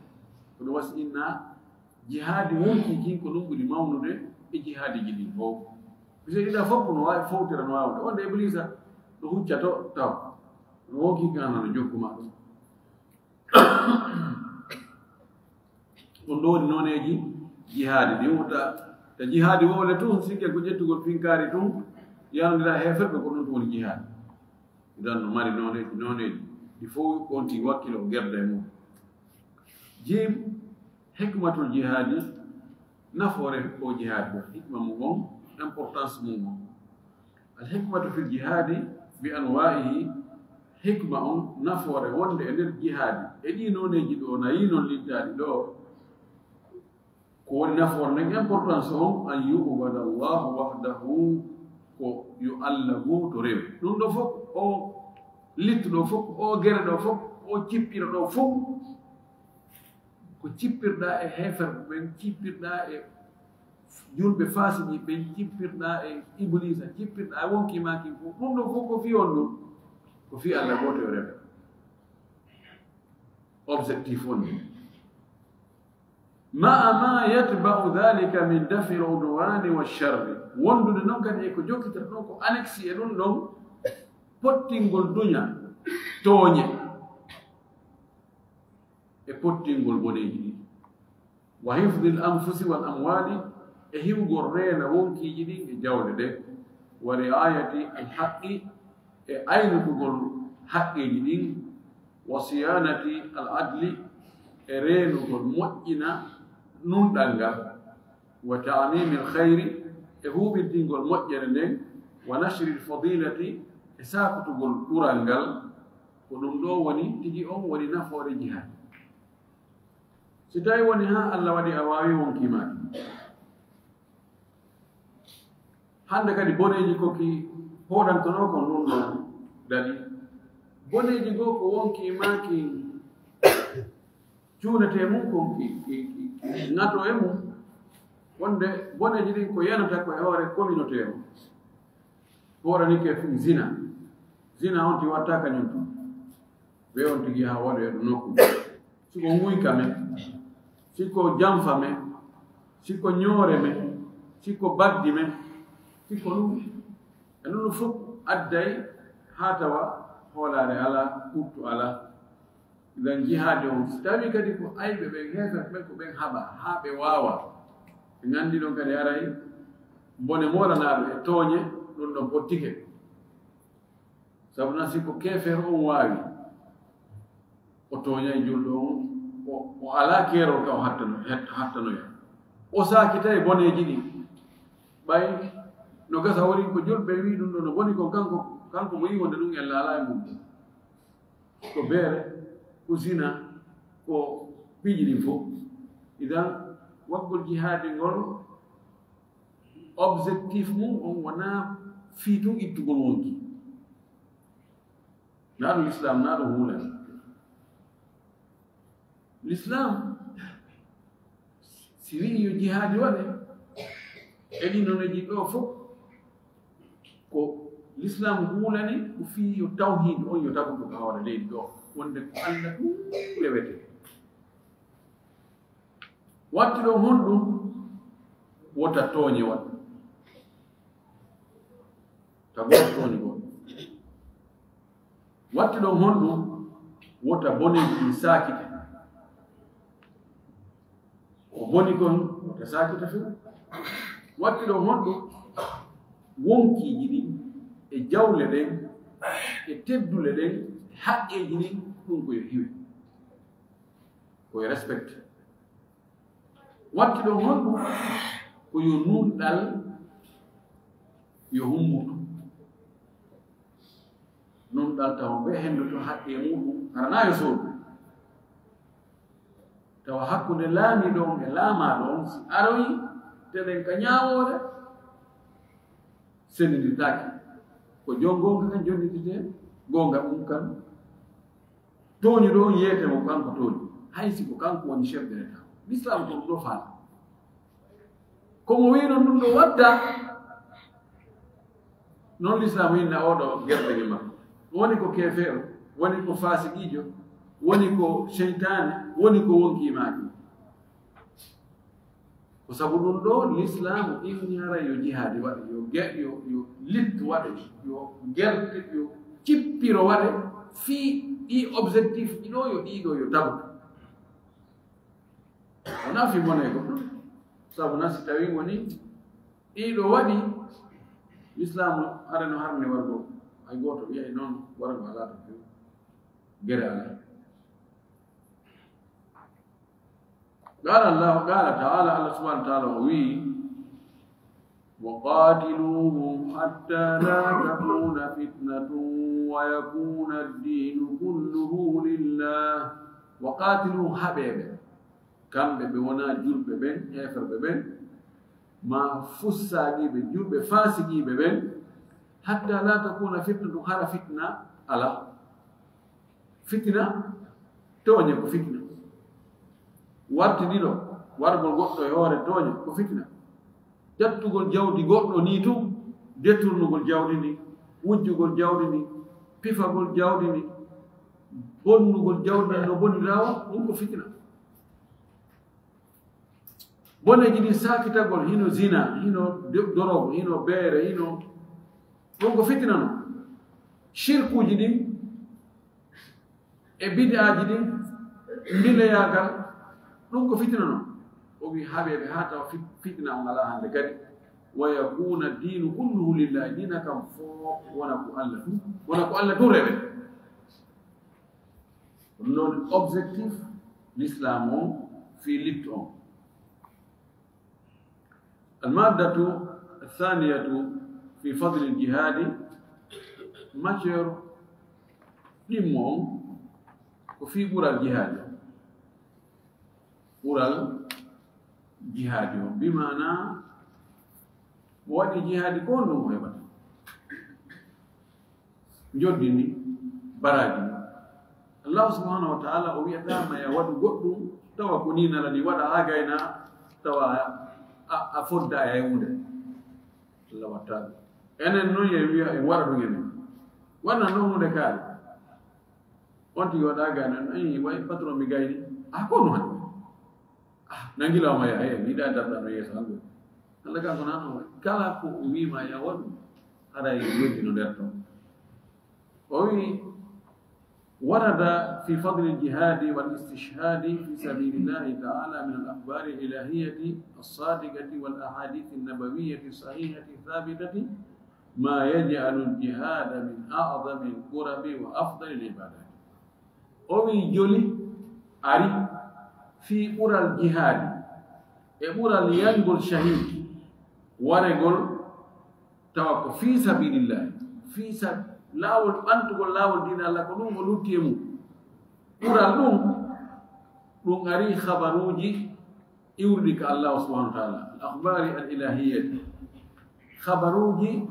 kono wasi inna jihadi wonki kin ko dum buri mawnude e jihadi jidi fo bise ida foppo no way fowtira no wawde wonde iblisa do huccato taw no wonki kana no jokkuma on do noneji jihadi di wuta te jihadi wole tun sikke ko jettugol finkari tun yandira heferbe ko non woni jihad idan no mari noneji il faut konti wakkilo gerde mum jim hikmatul jihadi nafore ko jihad hikma mum importance mum al hikmatu fil jihadi bi anwa'ihi hikma nafore wonde e der jihadi e di noneji do na yi non littadi do ko nafor nek importance on an yu'bada Allah wahdahu ko yu'allabu to rew dum do fop o littu do fop o gere do fop o cippira do fop ko cippirda e hefer ben cippirda e julbe fasidi ben cippirda e iblisa cippirda wonki maki ko dum do fop ko fi on dum ko fi Allah goto rew objectif on ما يتبع ذلك من دفع العدوان والشر وندو نون كان ايكو جوكيتر نون كو انكسي دون دون بوتينغول دنيا توني e pottingol boneji wa hifdhi al-anfus wal amwali e hiwgol reena wonkiji din e jawde de wa riayati al-haqqi e aynugol haqqeji din wa siyanati al-adli e reenugol moƴƴina nunɗal ngal wa ta'mimi al-khayri e huɓirtingol moƴƴere nden wa nashri al-fadilati e sakutugol ɗural ngal ko ɗum ɗo woni tigi on woni nafoore jihad si tawi woni ha Allah waɗi a wawi wonkimaki hande kadi boneji koki hoɗantono ko ɗum ɗo dadi boneji goo ko wonkimaki cuunete mum ko ngato e mum wonde boneji ɗin ko yanata ko e hoore communauté o hoorani ke zina on ti watta kañum to ɓe on tigi ha waɗo e ɗo nokku siko nguyka men siko jamfa men siko ñoore men siko baddi men siko ɗum e ɗum fof adday ha tawa hoolare ala ɓurtu ala idan jihadi on so tawi kadi ko ayɓe ɓen heefere ɓen ko ɓen haɓa haa ɓe waawa ɓe nganndi ɗon kadi aray bone molanaaɗo e tooñe ɗum ɗon pottike sabu na sikko keefere on waawi o tooñay julɗo on o alaa keerol ka o hattanoya o saaki tawi boneeji ɗi ɓay no gasa woni ko julɓe wi ɗum ɗo no boni ko kanko mo yi wonde ɗum en laalaa e mum ko beere ko zina ko piiji ɗin fof idan waggol jihaadi ngol objectif mum on wona fii tun ittugol wonki naa ɗum l'islam naa ɗum huulani l'islam si wii yo jihaadi waɗe e ɗi noneji ɗo fof ko l'islam huulani ko fii yo tawhid on yo taguto ko hoore leydi ɗo wonde ko Allah ɗum lewete watti ɗo honɗum wota tooñe waɗ kaboni go watti ɗon honɗum wota boneji ɗi sakita ko boni kon wota sakita fu watti ɗon honɗum wonkiji ɗin e jawle ɗen e teddule ɗen haqqeji ɗin ɗum koye hiwe koye respecte watti ɗon honɗum ko yo nunɗal yo hummuɗum nunɗal tawa ɓe hendoto haqqe muɗum arana yo soodu tawa hakkude laamiɗo on e laamaɗo on si aroyi teɗen ka ñaawore sendidirtaki ko jon gonga kan jonnitite gonga ɗum kan tooñi ɗo yiyete mo kanko tooñi haysi ko kanko woni chef de l'état l'islam ko ɗum ɗo faala komo wino ɗum ɗo wadda noon l'islam winna oɗo gerɗege makko woni ko kefeero woni ko fasiqijo woni ko cheytane woni ko wonkimaaki ko sabu ɗum ɗo l'islam iwniyara yo jihaadi waɗe yo littu waɗe yo gerte yo cippiro waɗe fii ɗi objectif ɗiɗo yo ɗiɗo yo tabuto wona fi mone ko ɗum sabu na si tawi woni ɗiɗo waɗi l'islam are no harni wargo hay goto wiya noon wargo ala to few gere ala قال تعالى الله سبحانه وتعالى وي وقاتلوهم حتى لا تكون فتنة ويكون الدين كله لله وقاتلوهم حبيبا كم ببونا جرب ببن يفر ببن ما فساقي بجرب فاسقي ببن حتى لا تكون فتنة هذا فتنة على فتنة تونيك فتنة wartiniɗo wargol goɗɗo e hoore tooña ko fitna jattugol jawdi goɗɗo ni tum detturnugol jawdi ndi wujjugol jawdi ndi pifagol jawdi ndi bonnugol jawdi ndi no bonirawa ɗum ko fitna boneji ɗi sakitagol hino zina hino dorogo hino beere hino ɗum ko fitna no shirkuji ɗin e bid'aji ɗin mbileyagal ɗum ko fitna noon o wi haɓeɓe ha tawa fitna on ala hande kadi wa yakuna dinu kulluhu lillahi dina kam fo wona ko allah tu wona ko allah tu reɓe ɗum noon objectif l'islam on fi litte on almaddatu athaniyatu fi fadli ljihadi matiére ɗimmo on ko fi ɓural jihadi ɓural jihaadi o bimana mo waɗi jihaadi ko on ɗum o heɓata joddini baraji ni allahu subhanahu wa taala o wiyatama ya waɗu goɗɗum tawa ko ninala ni waɗa ha gayna tawa a fodda e hunde allah wattaɓe enen noon ye wiya en waɗa ɗum enen wanna noon hunde kaari on tigi waɗa gayna ayi way patron mi gayni ko no haɗi nangilawma ya e miɗa darɗano yeeso hango allah kanko nano kala ko o wima ya waɗu haɗa yoddi no nder ton o wi ورد في فضل الجهاد والاستشهاد في سبيل الله تعالى من الأخبار الإلهية الصادقة والأحاديث النبوية الصحيحة الثابتة ما يجعل الجهاد من أعظم القرب وأفضل العبادات. أوي جولي أري في قرى الجهاد قرى لينقل شهيد ورقل توقف في سبيل الله في سبيل laawol ɓantugol laawol diina allah ko ɗum o lutti e mum ɓural ɗum ari habaruji iwruɗi ka allahu subahanahu wa taala al akhbari al ilahiyati habaruji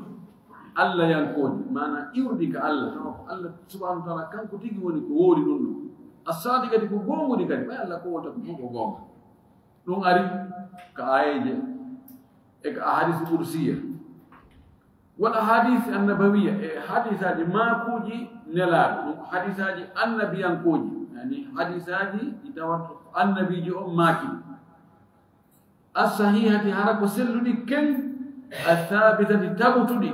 allah yankooji mana iwruɗi ka allah tawa ko allah subahanahu wa taala kanko tigi woni ko woori ɗum ɗum assadi kadi ko gonguɗi kadi ɓay allah ko wota ko fof ko gonga ɗum ari ka ayeje e ka ahadis kursiya والأحاديث النبوية حديثات ما كوجي نلال حديثات النبي كوجي يعني حديثات يتواتر النبي جو ماكي الصحيحة حركة سلدي كن الثابتة تبتدي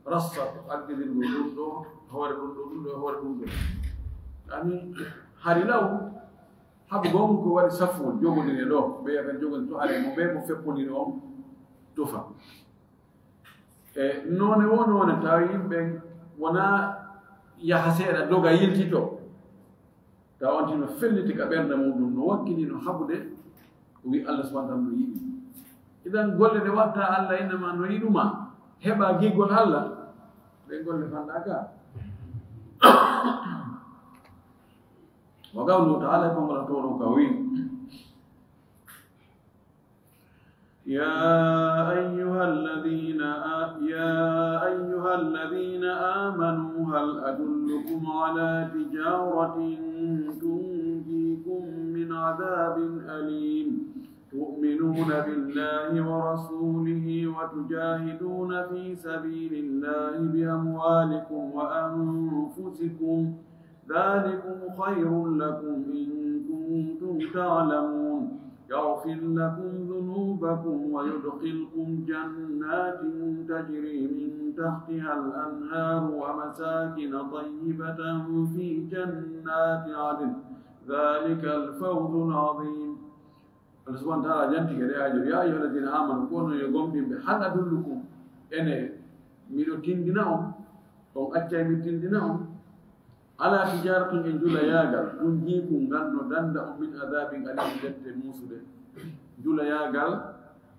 rassa addidirgo ɗum ɗo hoore ɗum ɗo ɗum ɗo hoore ɗum ɗo ani hari law haɓe gon ko waɗi safol jogodine ɗo ɓe yakan jogoni to ale mo ɓe mo feppodini on tufa e none wo none tawi yimɓe wona yaha seeɗa doga yiltito taw on tino felliti ka ɓernde muɗum no wakkili no haɓude o wi Allah subahana taala no yiɗi idan golle ɗe watta Allah innama no yiɗuma heɓa giggol Allah ɓe golle fanɗa ka وقوله تعالى كما تقولون قوي يا أيها الذين آمنوا هل أدلكم على تجارة تنجيكم من عذاب أليم تؤمنون بالله ورسوله وتجاهدون في سبيل الله بأموالكم وأنفسكم ذلكم خير لكم إن كنتم تعلمون يغفر لكم ذنوبكم ويدخلكم جنات تجري من تحتها الأنهار ومساكن طيبة في جنات عدن ذلك الفوز العظيم. الله سبحانه وتعالى جنتك يا أيها الذين آمنوا كونوا يقومون بهل أدلكم أنا ميلو تندناهم أو أتى من تندناهم على تجارة إن جل ياغل تنجيكم غنو دندا من عذاب أليم دت موسود جل ياغل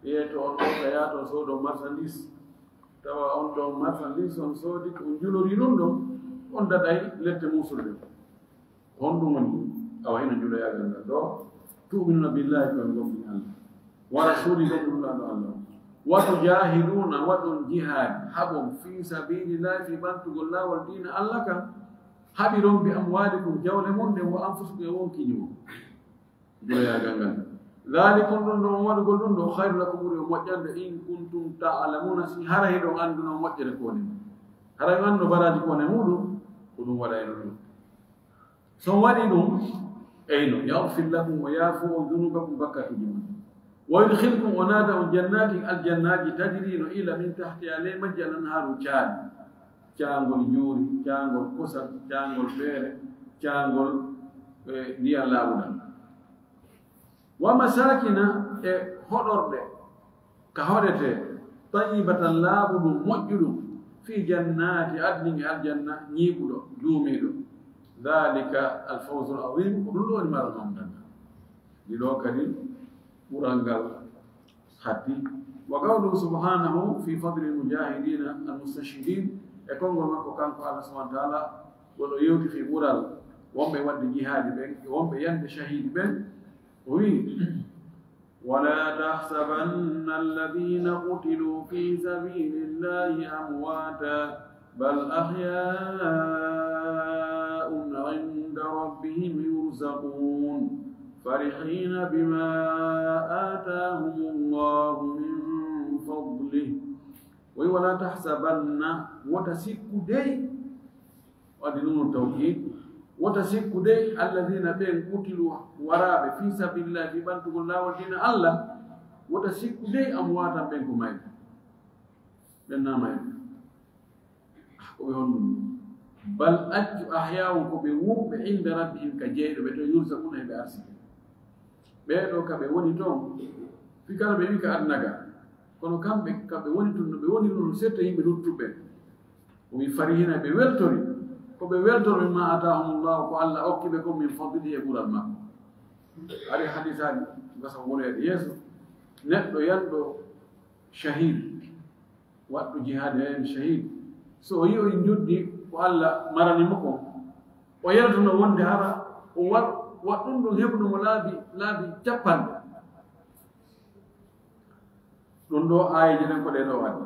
يتو أن ياتو سودو مرسانديس توا أن دو مرسانديس أن سودي أن جلو رينوندو أن داي لت موسود هندو مني أو هنا جل ياغل دو تؤمنون بالله كنغم الله ورسوله الله وتجاهدون وتن جهاد حبهم في سبيل الله في بنت الله والدين الله كان haɓiron bi amwalikum jawle mon nden wo anfusukum e wonkiñimo joya gangan dhalikum ɗum ɗon waɗugol ɗum ɗo hayru lakum ɓuri o moƴƴande in kuntum ta'lamuna si haray ɗon anduno moƴƴere kone haray anduno baraji kone muɗum ko ɗum waɗayno ɗum son waɗi ɗum eyno yaghfir lakum o yaafo on dunubakum bakkatuji mon wa yudkhilkum o naata on jannati aljannaji tajrino ila min tahtiha ley majji alanharu caali caangol juuri caangol kosal caangol feere caangol ndiyam laawuɗal wa masakina e hoɗorɗe ka hoɗete tayibatan laaɓuɗum moƴƴuɗum fi jannati adninge aljanna ñiiɓuɗo duumiɗo dhalika alfawzu alazim ko ɗum ɗo woni maral mamdana ɗiɗo kadi ɓural ngal hatti wa qawluhu subhanahu fi fadli almujahidina almustashhidin e konngol makko kanko Allah subhanahu wa ta'ala wono yewti fi ɓural wonɓe wadde jihaadi ɓen wonɓe yande shahidi ɓen o wi wala tahsabanna alladhina qutiluu fi sabilillahi amwata bal ahya'un 'inda rabbihim yurzaqun farihina bima atahumullahu min fadlihi ولا تحسبن وتسك دي ودينون التوحيد وتسك دي الذين بين قتلوا وراب في سبيل الله في بنت الله ودين الله وتسك دي أمواتا بينكم مايد لنا مايد بل أحياؤكم بوب عند ربهم كجيد بيتو يرزقون بأرسل بيتو كبيوني توم في كلام بيبيك أدنغا kono kamɓe woni tun no ɓe woni ɗum setta yimɓe luttuɓe omi farihina ɓe weltori ko ɓe weltori ma atahumullahu ko Allah okkiɓe ko min fadlihi e ɓural makko ari hadisaji gasa woloyede yeeso neɗɗo yanɗo shahid waɗɗo jihade hen shahid so o yi o juddi ko Allah maranimo ko o yaltono wonde hara o wat ɗum ɗum heɓnumo laabi capanɗe ɗum ɗo aayeji ɗen ko ɗe ɗo waɗi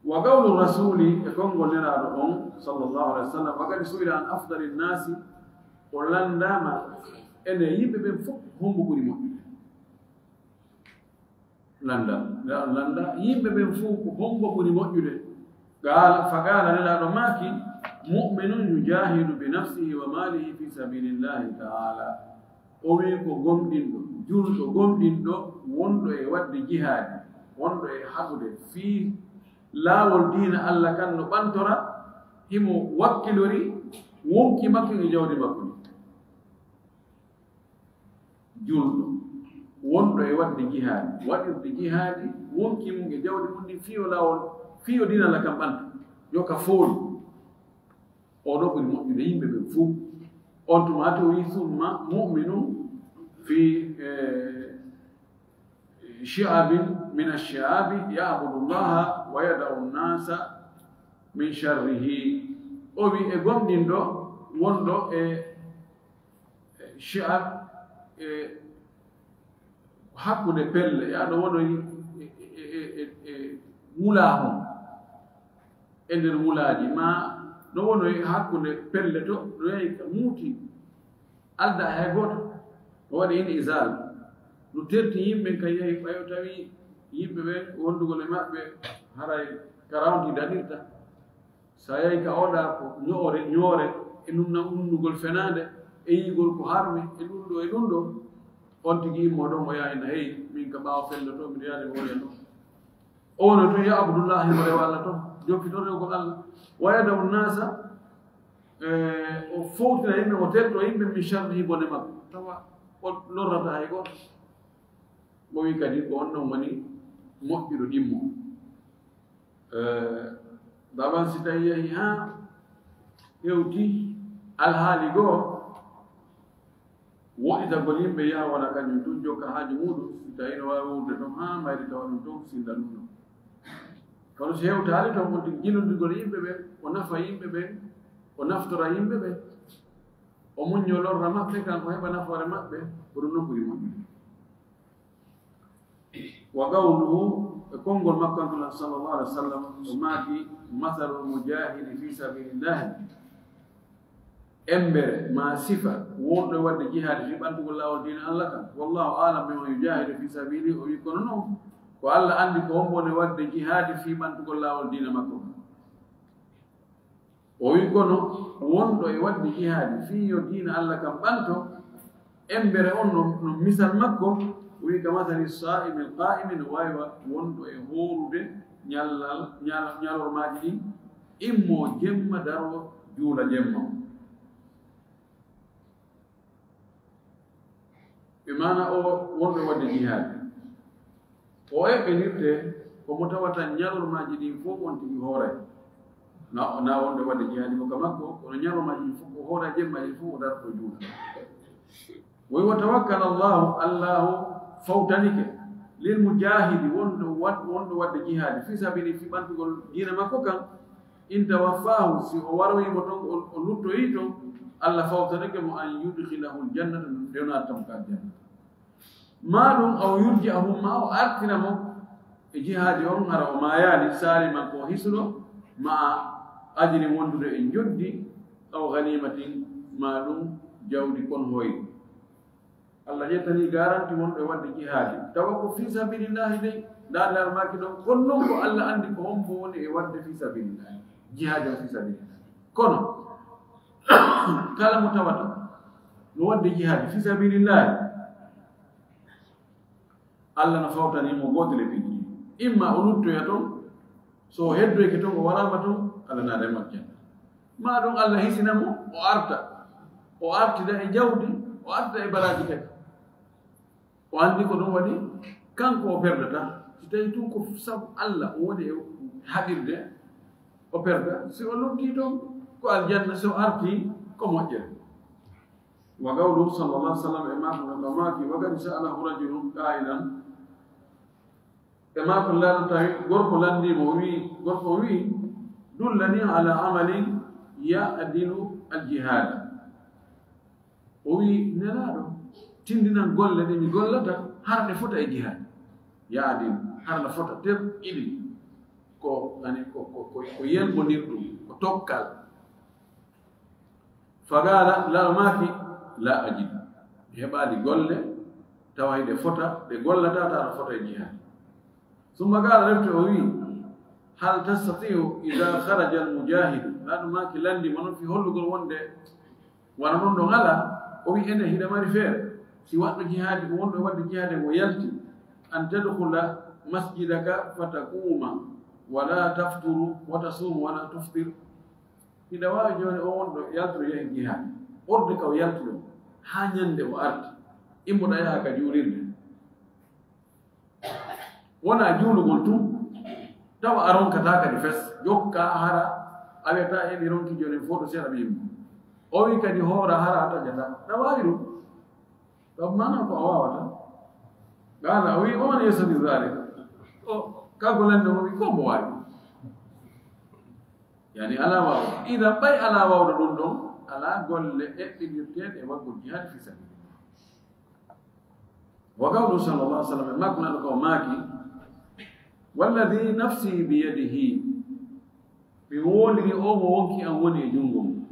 wa qawlu rasuli e konngol neraɗo on sallllahu alih wa sallam wa kadi su'ila an afdali nnasi o landama ene yimɓe ɓen fof hombo ɓuri moƴƴude landa yimɓe ɓen fof ko hombo ɓuri moƴƴude faqala nelaɗo maaki mu'minun yujahidu bi nafsihi wa malihi fi sabilillahi ta'ala o wi ko gomɗinɗo julɗo gomɗinɗo wonɗo e wadde jihaadi wonɗo e haɓude fii laawol diina Allah kan no ɓantora himo wakkilori wonki makko e jawdi makko ni julɗo wonɗo e waɗde jihaadi waɗirde jihaadi wonki mum e jawdi mum ndi fiyo laawol fiyo diina Allah kam ɓanta yo ka fooli oɗo ɓuri moƴƴude yimɓe ɓe fuu on tuma to wi summa mu'minu fi shi'abin min ash-shi'abi ya'budu Allaha wa yada'u an-nasa min sharrihi o wi e gomɗinɗo wonɗo e shi'ab e hakkude pelle yaɗo wonoyi wulahon e nder wulaaji ma no wonoyi hakkude pelle to no yahi muuti alda hay goto o waɗi hen isal no terti yimɓe ka yehi ɓayo tawi yimɓe ɓe wondugol e maɓɓe haray karawti daɗirta sa yahi ka oɗa ko ñoore e numna unnugol fenade e yigol ko harmi e ɗum ɗo on tigi immo ɗon o yahina heyi min ka ɓaawa felle to mbiɗa yaade woni ɗon o wono to ya abdoullahi mo rewa Allah to jokkito rewgol Allah wayadawu nasa o fowtina yimɓe o tetto yimɓe min sharrihi bone makko tawa o lorrata hay goto mo wi kadi ko on ɗon woni moƴƴuɗo ɗimmo baban si tawi yehi ha hewti alhaali goo woɗitagol yimɓe yaha wona kañum tun jokka haaji muɗum si tawi no wawi wurde toon ha mayri tawa ɗum toon sinda ɗum ɗon kono so hewtaali toon on tigi jinnodirgol yimɓe ɓen o nafa yimɓe ɓen o naftora yimɓe ɓen o muñño lorra maɓɓe kanko heɓa nafoore maɓɓe ko ɗum noon ɓuri moƴƴude wa qawluhu e konngol makko antula sallallahu alih wa sallam o maaki mathalu mujahidi fi sabilillahi embere ma sifa wonɗo e wadde jihaade fi ɓantugol laawol diina Allah kam wallahu alam bima yujahidu fi sabili o wi kono noon ko Allah andi ko hombone wadde jihaade fi ɓantugol laawol diina makko kam o wi kono wonɗo e wadde jihaade fi yo diina Allah kam ɓanto embere on no misal makko o wi ka mathali sa'imi alqa'imi no wawi wonɗo e hoorude ñalormaji ɗin immo jemma daro juula jemma ɓe mana o wonɓe wadde jihaade o eɓɓenirte komo tawata ñalormaji ɗin fof on tigi hooray na wonɓe wadde jihaade ko ka makko kono ñalormaji ɗin fof ko hoora jemma ɗin fof o darto juula woy wa tawakkal allahu fawtanike lil mujahidi wonɗo wadde jihaade fi sabili fi ɓantugol diina makko kan in tawaffahu si o waroyimo toon o luttoyi toon Allah fawtanike mo an yudkhilahu ljannata dewnatam ka janna ma ɗum aw yurji'ahu ma o artina mo e jihaadi on hara o mayaani saali makko o hisuɗo ma ajiri wondude e joddi aw ganimatin ma ɗum jawdi kon hoyɗi Allah ƴettani garanti wonɗo e wadde jihaadi tawa ko fi sabilillahi dey ndaadar maki ɗon kon noon ko Allah andi ko hombo woni e wadde fi sabilillahi jihaadi o fi sabilillahi kono kala mo tawata no wadde jihaadi fi sabilillahi Allah no fawtanimo gootele piiji imma o luttoya toon so heddoyke toon o warama toon Allah naada e makko janna ma ɗum Allah hisinamo o artida e jawdi o artida e baraji kadi o andi ko ɗum waɗi kanko o perdata si tawi tun ko sabu Allah o woni e haɗirde o perda si o lutti toon ko aljanna so arti ko moƴƴere wa qawluhu sallallahu alih w sallam e mako no maki wa qad sa'alahu rajulun qailan e mako laano tawi gorko landimo gorko wi dullani ala amalin ya'dilu aljihada o wi nelaɗo tindinan golle ɗe mi gollata harɗe fota e jihaad ya'dilu harɗa fota ter ɗiɗi ko yelɓondir ɗum ko tokkal fagala laɗo maki la ajidu heɓaali golle tawa hiɗe fota ɗe gollata taɗa fota e jihaad summa gala refte o wi hal tastatiu ida kharaja almujahidu laɗo maki landima noon fi hollugol wonde wona noon ɗo ngala o wi ene hiɗa mari feere si waɗɗo jihaadi ko wonɗo wadde jihaade mo yalti an tadkhula masjidaka fatakuma ولا تفطر وتصوم ولا تفطر إذا واجه أون يلتو يهجيها أردك أو يلتو هانيند وأرد إمو دايا كجورين وانا جولو قلتو توا أرون كتاكا دفس يوكا هارا أبتا إني رونكي جوني فوتو سيرا بيم أوي كدي هورا هارا أتا جتا نواجرو طب ما نقول أواتا قال أوي ومن يسمي ذلك كقول أنه بيكون موارد يعني على واو إذا باي على واو دون على قول لإبن يبتين وقول جهاد في سبيل وقوله صلى الله عليه وسلم ما كنا نقول ماكي والذي نفسي بيده بيولي أو وونكي أولي جنگم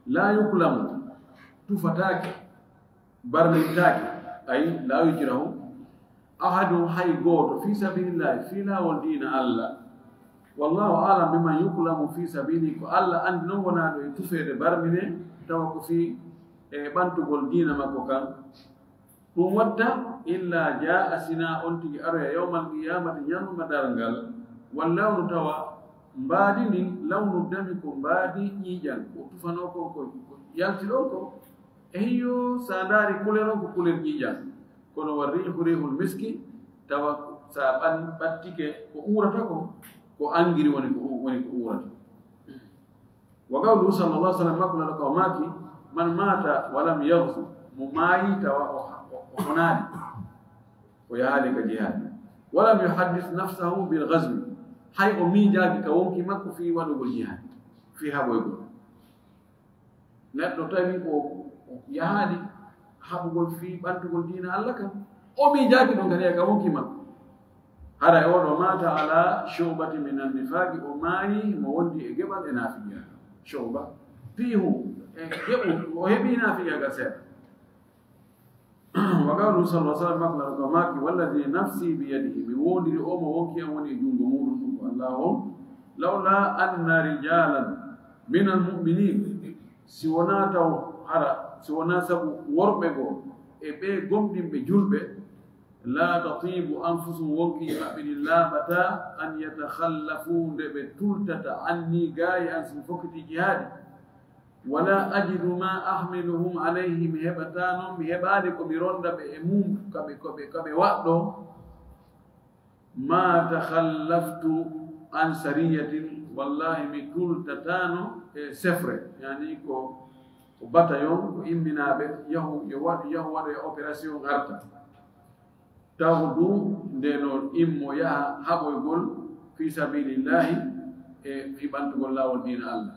لا يكلم تفتاك برمتاك أي لا يجره أحد حي قوت في سبيل الله فينا والدين الله والله أعلم بما يكلم في سبيله الله أن نونا يتفيد برمنه توقف في بنتو والدين مكوكا ومتى إلا جاء سنا أنتي أرى يوم القيامة يوم مدارنغال واللون توا مبادي من لون الدم كمبادي يجان وتفنوكو يالتلوكو هيو ساداري كوليرو كولير يجان kono warri hurihul miski tawa sa battike ko urata ko angiri woni ko urata wa qawlu sallallahu alaihi wasallam makula lako maki man mata walam yaghzu mumayi tawa honadi ko yaali ka jihad walam yuhaddith nafsahu bil ghazw hay o mi jaagi ka wonki makko fi wadugo jihad fi haboygo neddo tawi ko yaali habugol fi bantugol dina Allah kam o mi jaaki do ngare ga wonki ma hara e wodo mata ala shubati min an-nifaqi o mayi mo wondi e gebal e nafiya shuba fihu e gebu o hebi nafiya ga se wa qawlu sallallahu alaihi wasallam ko maki wallazi nafsi bi yadihi bi wondi o mo wonki en woni jungo mudum Allahu lawla anna rijalan min al-mu'minin siwana taw hara سونا سبو وربego ebe gomdimbe julbe la tatibu anfusuhum wonki mabilla bata an yatakhallafu be tultata anni gaay an fokti jihad wala ajidu ma ahmiluhum alayhi mihbatanu mihbadi ko bironda be mum kabe waddo ma takhallaftu an sariyatin wallahi mi tultatano sefre yani ko bataillon imbinaɓe yahu waɗa opération garta taw du ndeno immo yaha haɓoygol fi sabilillahi e fi ɓantugol lawol dina Allah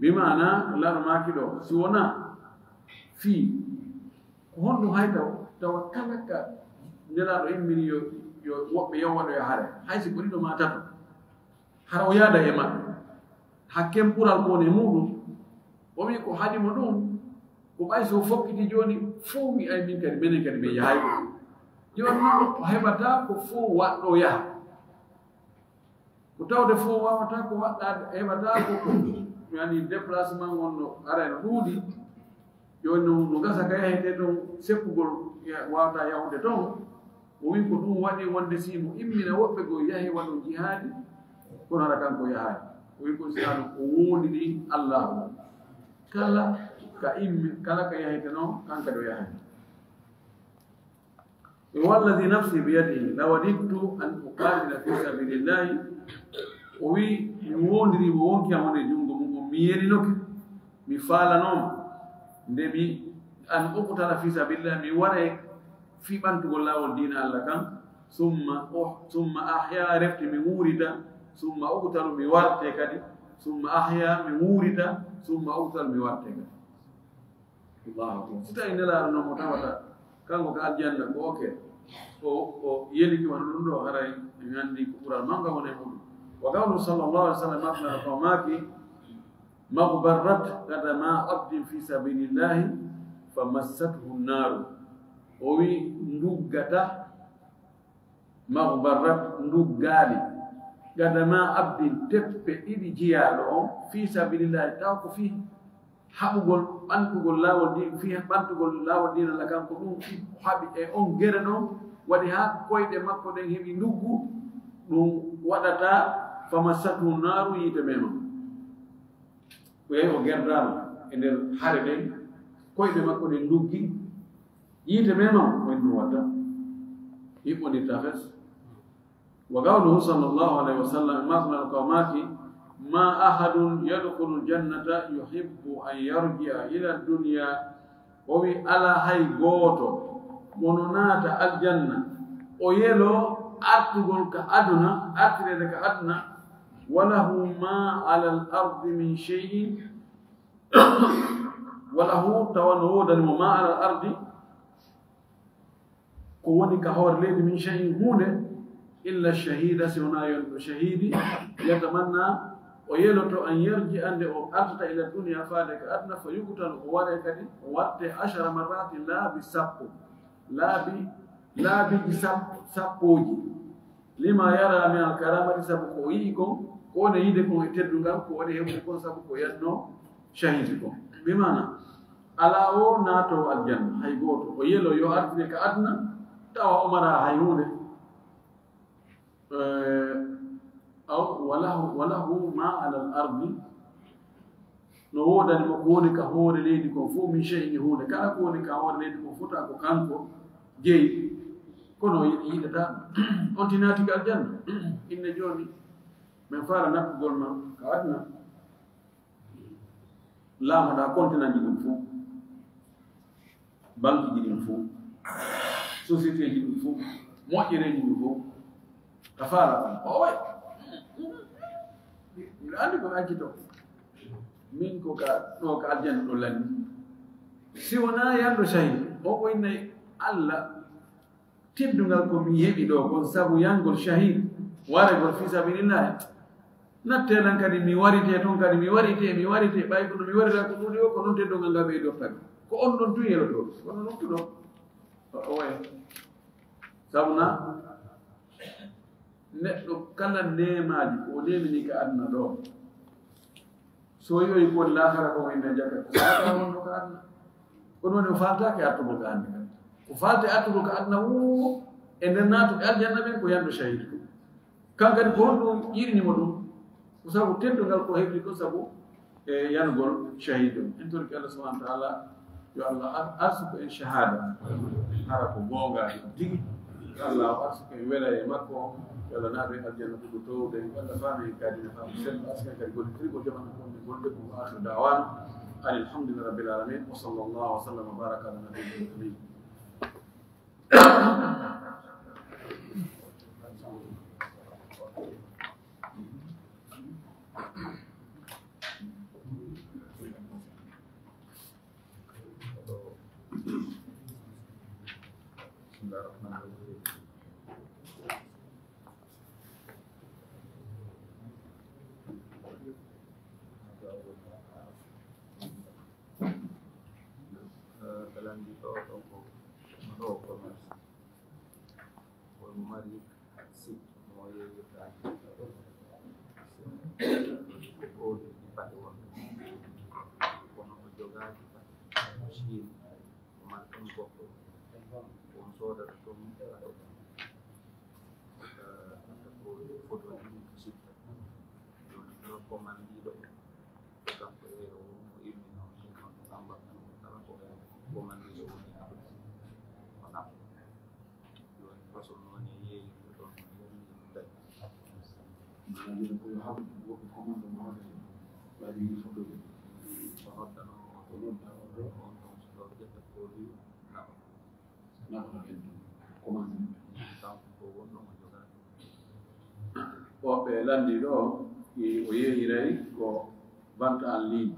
bimana laɗo maki ɗo si wona fi ko honɗum hay tawa kala ka nelaɗo immini yo woɓɓe yawaɗo e haare haysi ɓuriɗo ma tato hara o yaada e maɓɓe hakken ɓural ko ne muɗum o wi ko haɗimo ɗum ko ɓay so fokkiti joni fo wi ay min kadi minen kadi ɓe yahay joni o heɓata ko fo waɗɗo yaha ko tawde fo wawata ko waɗɗade heɓata ko yani déplacement wonno areno ɗuuɗi joni no gasa ka yahete ɗon seppugol wawata yahude toon o wi ko ɗum waɗi wonde simo immina woɓɓe go yahi waɗo jihaadi kono hara kanko yahaadi o wi ko sano o wondiri Allah kala ka immi kala ka yahite noon kanka ɗo yahani والذي نفسي بيده لوددت أن أقاتل في سبيل الله وي يوندري وونكي أمانة جونغو ميري نوك مفعل نوم دمي أن أقتل في سبيل الله ميوري في بنت الله والدين الله كان ثم أحيا رفت موردا ثم أقتل مورتي كدي ثم أحيا موردا ثم أقتل مورتي كدي الله أكبر ستأين الله أنه متوتا kanko ka aljanna ko oke o yeliki wan ɗum ɗo haray gandi ko ɓural manga wone muɗum wa qawlu sallallahu alaihi wasallam afnal qawmaki maghbarrat qadama abdin fi sabilillahi famassathu an-nar o wi nduggata maghbarrat nduggali qadama abdin teppe ɗiɗi jiyaɗo on fi sabilillahi taw ko fi haɓugol ɓantugol laawol din fi ɓantugol laawol dina la kanko ɗum haɓi e on gere noon waɗi ha koyɗe makko ɗen heɓi nduggu ɗum waɗata famassatu naru yiite mema o yahi o gerdama e nder hare ɗen koyɗe makko ɗe nduggi yiite memam koye ɗum watta hiɓɓodirta fes wa qawluhu sallallahu alayhi wa sallam masna alqawmati ma ahadun yadkhulu ljannata yuhibbu an yarjia ila dunya o wi ala hay gooto mono naata aljanna o yelo artugol ka aduna artirede ka aduna walahu ma ala al ardi min cheyin walahu tawano wodanimo ma ala al ardi ko woni ka hoore leydi min cheyin hunde illa shahida si wona yonɗo shahidi yatamanna o yeloto an yarji ande o artata ila dunia faade ka aduna fa yugutan o waɗe kadi o watte 10 marrati laabi sappo laabiji sappoji lima yara min alkaramati sabu ko yii kon ko wone yide kon e teddungal ko waɗi heɓude kon sabu ko yanno shahidi kon bimana ala o naato aljanna hay gooto o yelo yo artide ka aduna tawa o mara hay hunde aw walahu ma ala al ardi no wodanimo ko woni ka hoore leydi kon fof min cheyi hunde kala ko woni ka hoore leydi kon fota ko kanko jeeyi kono yiɗata on tinati ka aljanna inne joni min fara nakkugol ma ka aduna laamoɗa continaji ɗum fof banque ji ɗin fof société ji ɗum fof moƴƴereji ɗum fof ka fara o way mbiɗa anndi ko accito min ko ka ɗo ka aljanna ɗo lanni si wona yanndo shahid o ko innayi allah teddungal ko mi heɓi ɗo kon sabu yangol shahid waregol fi sabilillahi nattelan kadi mi warite toon kadi mi warite ɓay kono mi warita ko ɗuuɗi o ko noon teddungal ngal ɓeydottake ko on ɗon tun yeloto kono noon tuɗo o waya sabu na neɗɗo kala nemaji ko o nemini ka aduna ɗo so yoyi ko lahara ko inde jagga ko fata wonno ka aduna kono woni o faltake artugol ka ande kadi ko falte artugol ka aduna wo e nder natuɓe aljanna ɓen ko yanɗo shahid ko kankadi ko honɗum yiɗinimo ɗum ko sabu teddungal ko heɓri ko sabu e yanugol shahid o en torki allah subahana taala yo allah arsuko en shahada hara ko gongaɗi tigi allah o arsuko en wela e makko walla naaɓe aljanna ɗuɗo towde walla faami kadine faamu sello askan kadi golli trigo jamana konde golde ko akhiru dawana an alhamdulillah rabbil alamin wa sallallahu wa sallam wa baraka ala nabiyina amin woɓɓe landi ɗo o yeehiray ko vente en ligne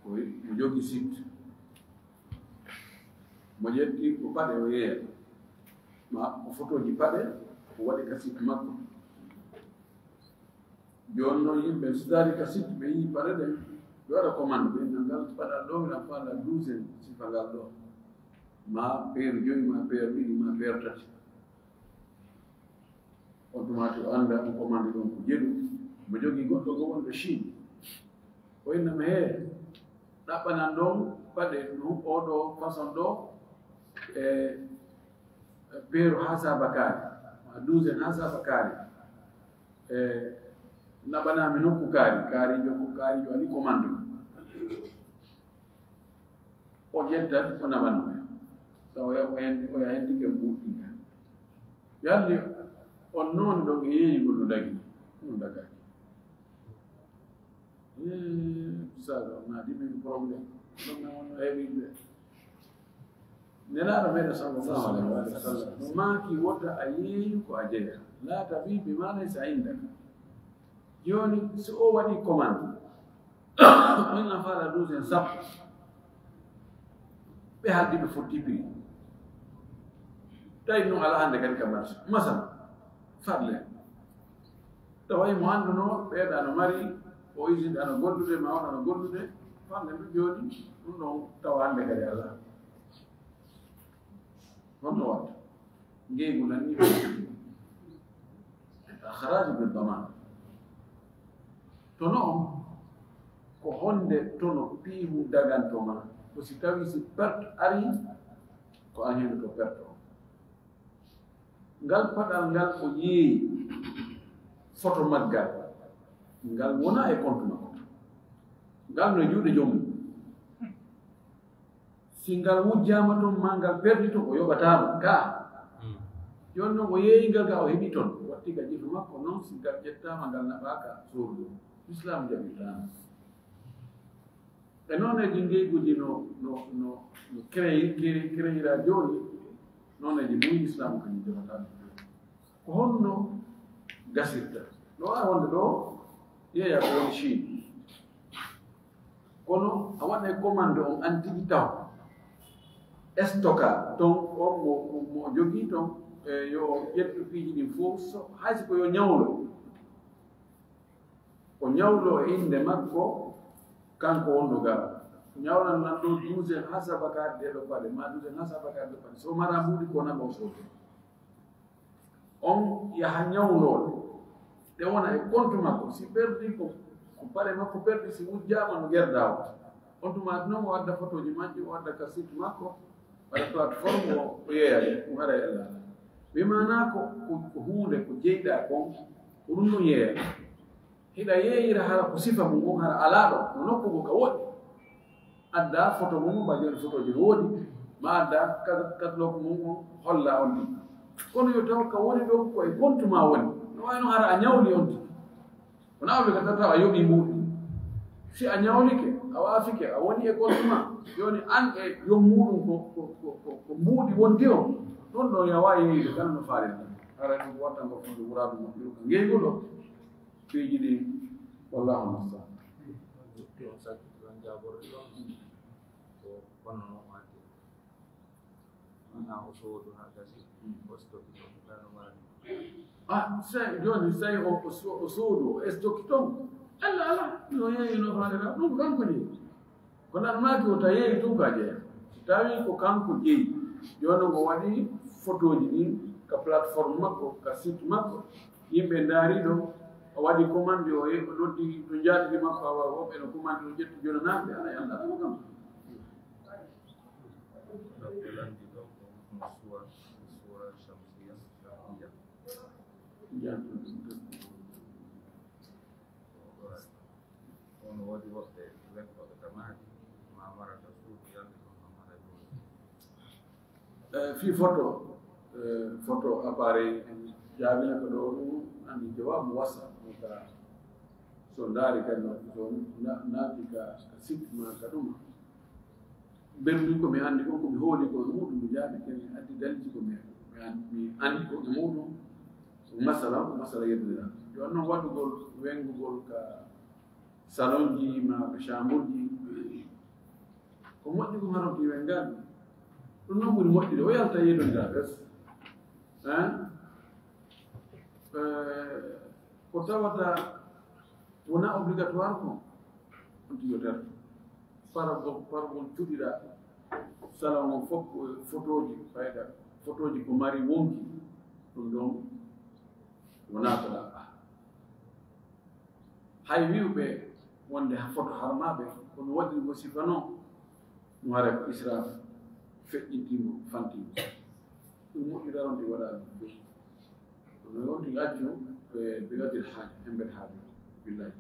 mo jogi site mo ƴetti ko paɗe o yeeya ma o photoji paɗe o waɗi ka site makko joni noon yimɓe so dari ka site ɓe yii paɗe ɗen ɓe waɗa commande ɓe ngal paɗa ɗo miɗa faala 12 sifangal ɗo ma paire 5 ma paire 2 ma paire 3 automatique o annda on commande ɗon ko jeɗu mo jogii goɗɗo go wonɗo Chine o innama hee ɗaɓɓanan ɗon paɗe ɗum oɗo façon ɗo e peeru ha sabakari ma douzaine ha sabakari naɓanami nokku kaarijo ani commande o ƴettat o naɓanome so oya hendike mbuɗɗinga yalli on noon ɗo e yeeyigol no dagi no dagaki saga naɗi min probléme ɗum on heɓinde nelaɗo meɗe sallallahu alayhi wa sallam no maaki wotta a yeeyi ko a jeeya laata wi bi ma laysa indaka joni so o waɗi commande min a faala douzaine sappo ɓe haldi ɓe fotti prix tawi no ala hannde kadi ka marché masal farle tawayi mo annduno ɓeeɗa no mari o usine ano gollude ma on ano gollude farle ɓe joni ɗum ɗon tawa hannde kadi ala honno watta ngeygu nanni haraji ɓe daman tono on ko honde tono piimu dagantoma ko si tawi si perte ari ko an hen to perte o ngal paɗal ngal o yeeyi photo maggal ngal wona e compte makko ngal no juuɗe joomum si ngal wujjama toon ma ngal perdi to o yoɓatama ka joni noon o yeeyi ngal ga o heɓi toon watti ka jifu makko noon si ngal ƴettama ngal naɓaka sordu islam jaɓitama e noon eji ngeyguji no créira joni noon eji muy islam kañum jogata ko honno gasirta no wawi wonde ɗo yeeya ko woni chine kono a waɗa commande on an tigi taw stocka ton on mo jogii ton yo ƴettu piiji ɗin fof so haysi ko yo ñawlo o ñawlo e inde makko kanko wonno gara ñawlan nan ɗo douzaine ha sabakade ɗeɗo paɗe ma douzaine ha sabakade ɗo paɗe so mara mbuɗi ko naɓa o soode on yaha ñawlode ɗe wona e compte makko si perdi ko paɗe makko perdi si wujjama no gerda on tuma noon o wadda photo ji majji o wadda ka site makko waɗa plateforme o yeeya ɗum ara e allah wimana ko hunde ko jeyɗa kon ko ɗum no yeeya hiɗa yeeyira hara ko sifa mum on hara alaɗo no nokkugo ka woɗɗi adda photo mum ba joni photo ji no woodi ma adda catalogue mum on holla on ɗi kono yo taw ka woni ɗo koye compte ma woni no wayno hara a ñawli on tigi wona awli ka tataw a yoɓi muɗi si a ñawlike a waafike a woni e compte ma joni an e yom muɗum ko mbuuɗi wonti on ɗon ɗo yawa yeeyde kala no faalirta hara ɗum watta ngo fonde wuraɗu moƴƴuru ko ngeyguɗo piiji ɗi wallahu mustaan sai joni sai o suudu o stocki ton ala no yeeyi no faalira ɗum kanko jeeyi kono an maaki o ta yeeyi tum ka jeeya so tawi ko kanko jeeyi joni ngo waɗi photo ji ɗin ka plateforme makko ka site makko yimɓe ndaari ɗo o waɗi commande o yehi o noddi to jaatiri makko awa woɓɓe no commande o ƴetti jonanaɓe ana allah ɗamo kam fi photo appareil jaabina ko ɗo ɗum andi jawabu wasa ka so ndaari kadi so naati ka site ma ka ɗum ɓenndui ko mi anndi on ko mi hooli ko e muɗum mi jaaɓi kene addi daliji ko mi anndi ko e muɗum masala yeddira joni noon waɗugol wengugol ka salon ji ma ka chambre ji ko moƴƴi ko haroki wengaɗi ɗum noon ɓuri moƴƴude o yalta yeydodira ɓes ko tawata wona obligatoire ko on tiyo terto pargol cuɗiɗa salon o fof photo ji fayda photo ji ko mari wonki ɗum ɗon wona ko ɗaɓɓa hay wiwɓe wonde photo harmaɓe kono waɗiri ko sifa noon ɗum hara ko israf feƴƴintingo fantimo المؤمن ولا ونقول يأجوا بقدر الحاجة هم بالحاجة بالله.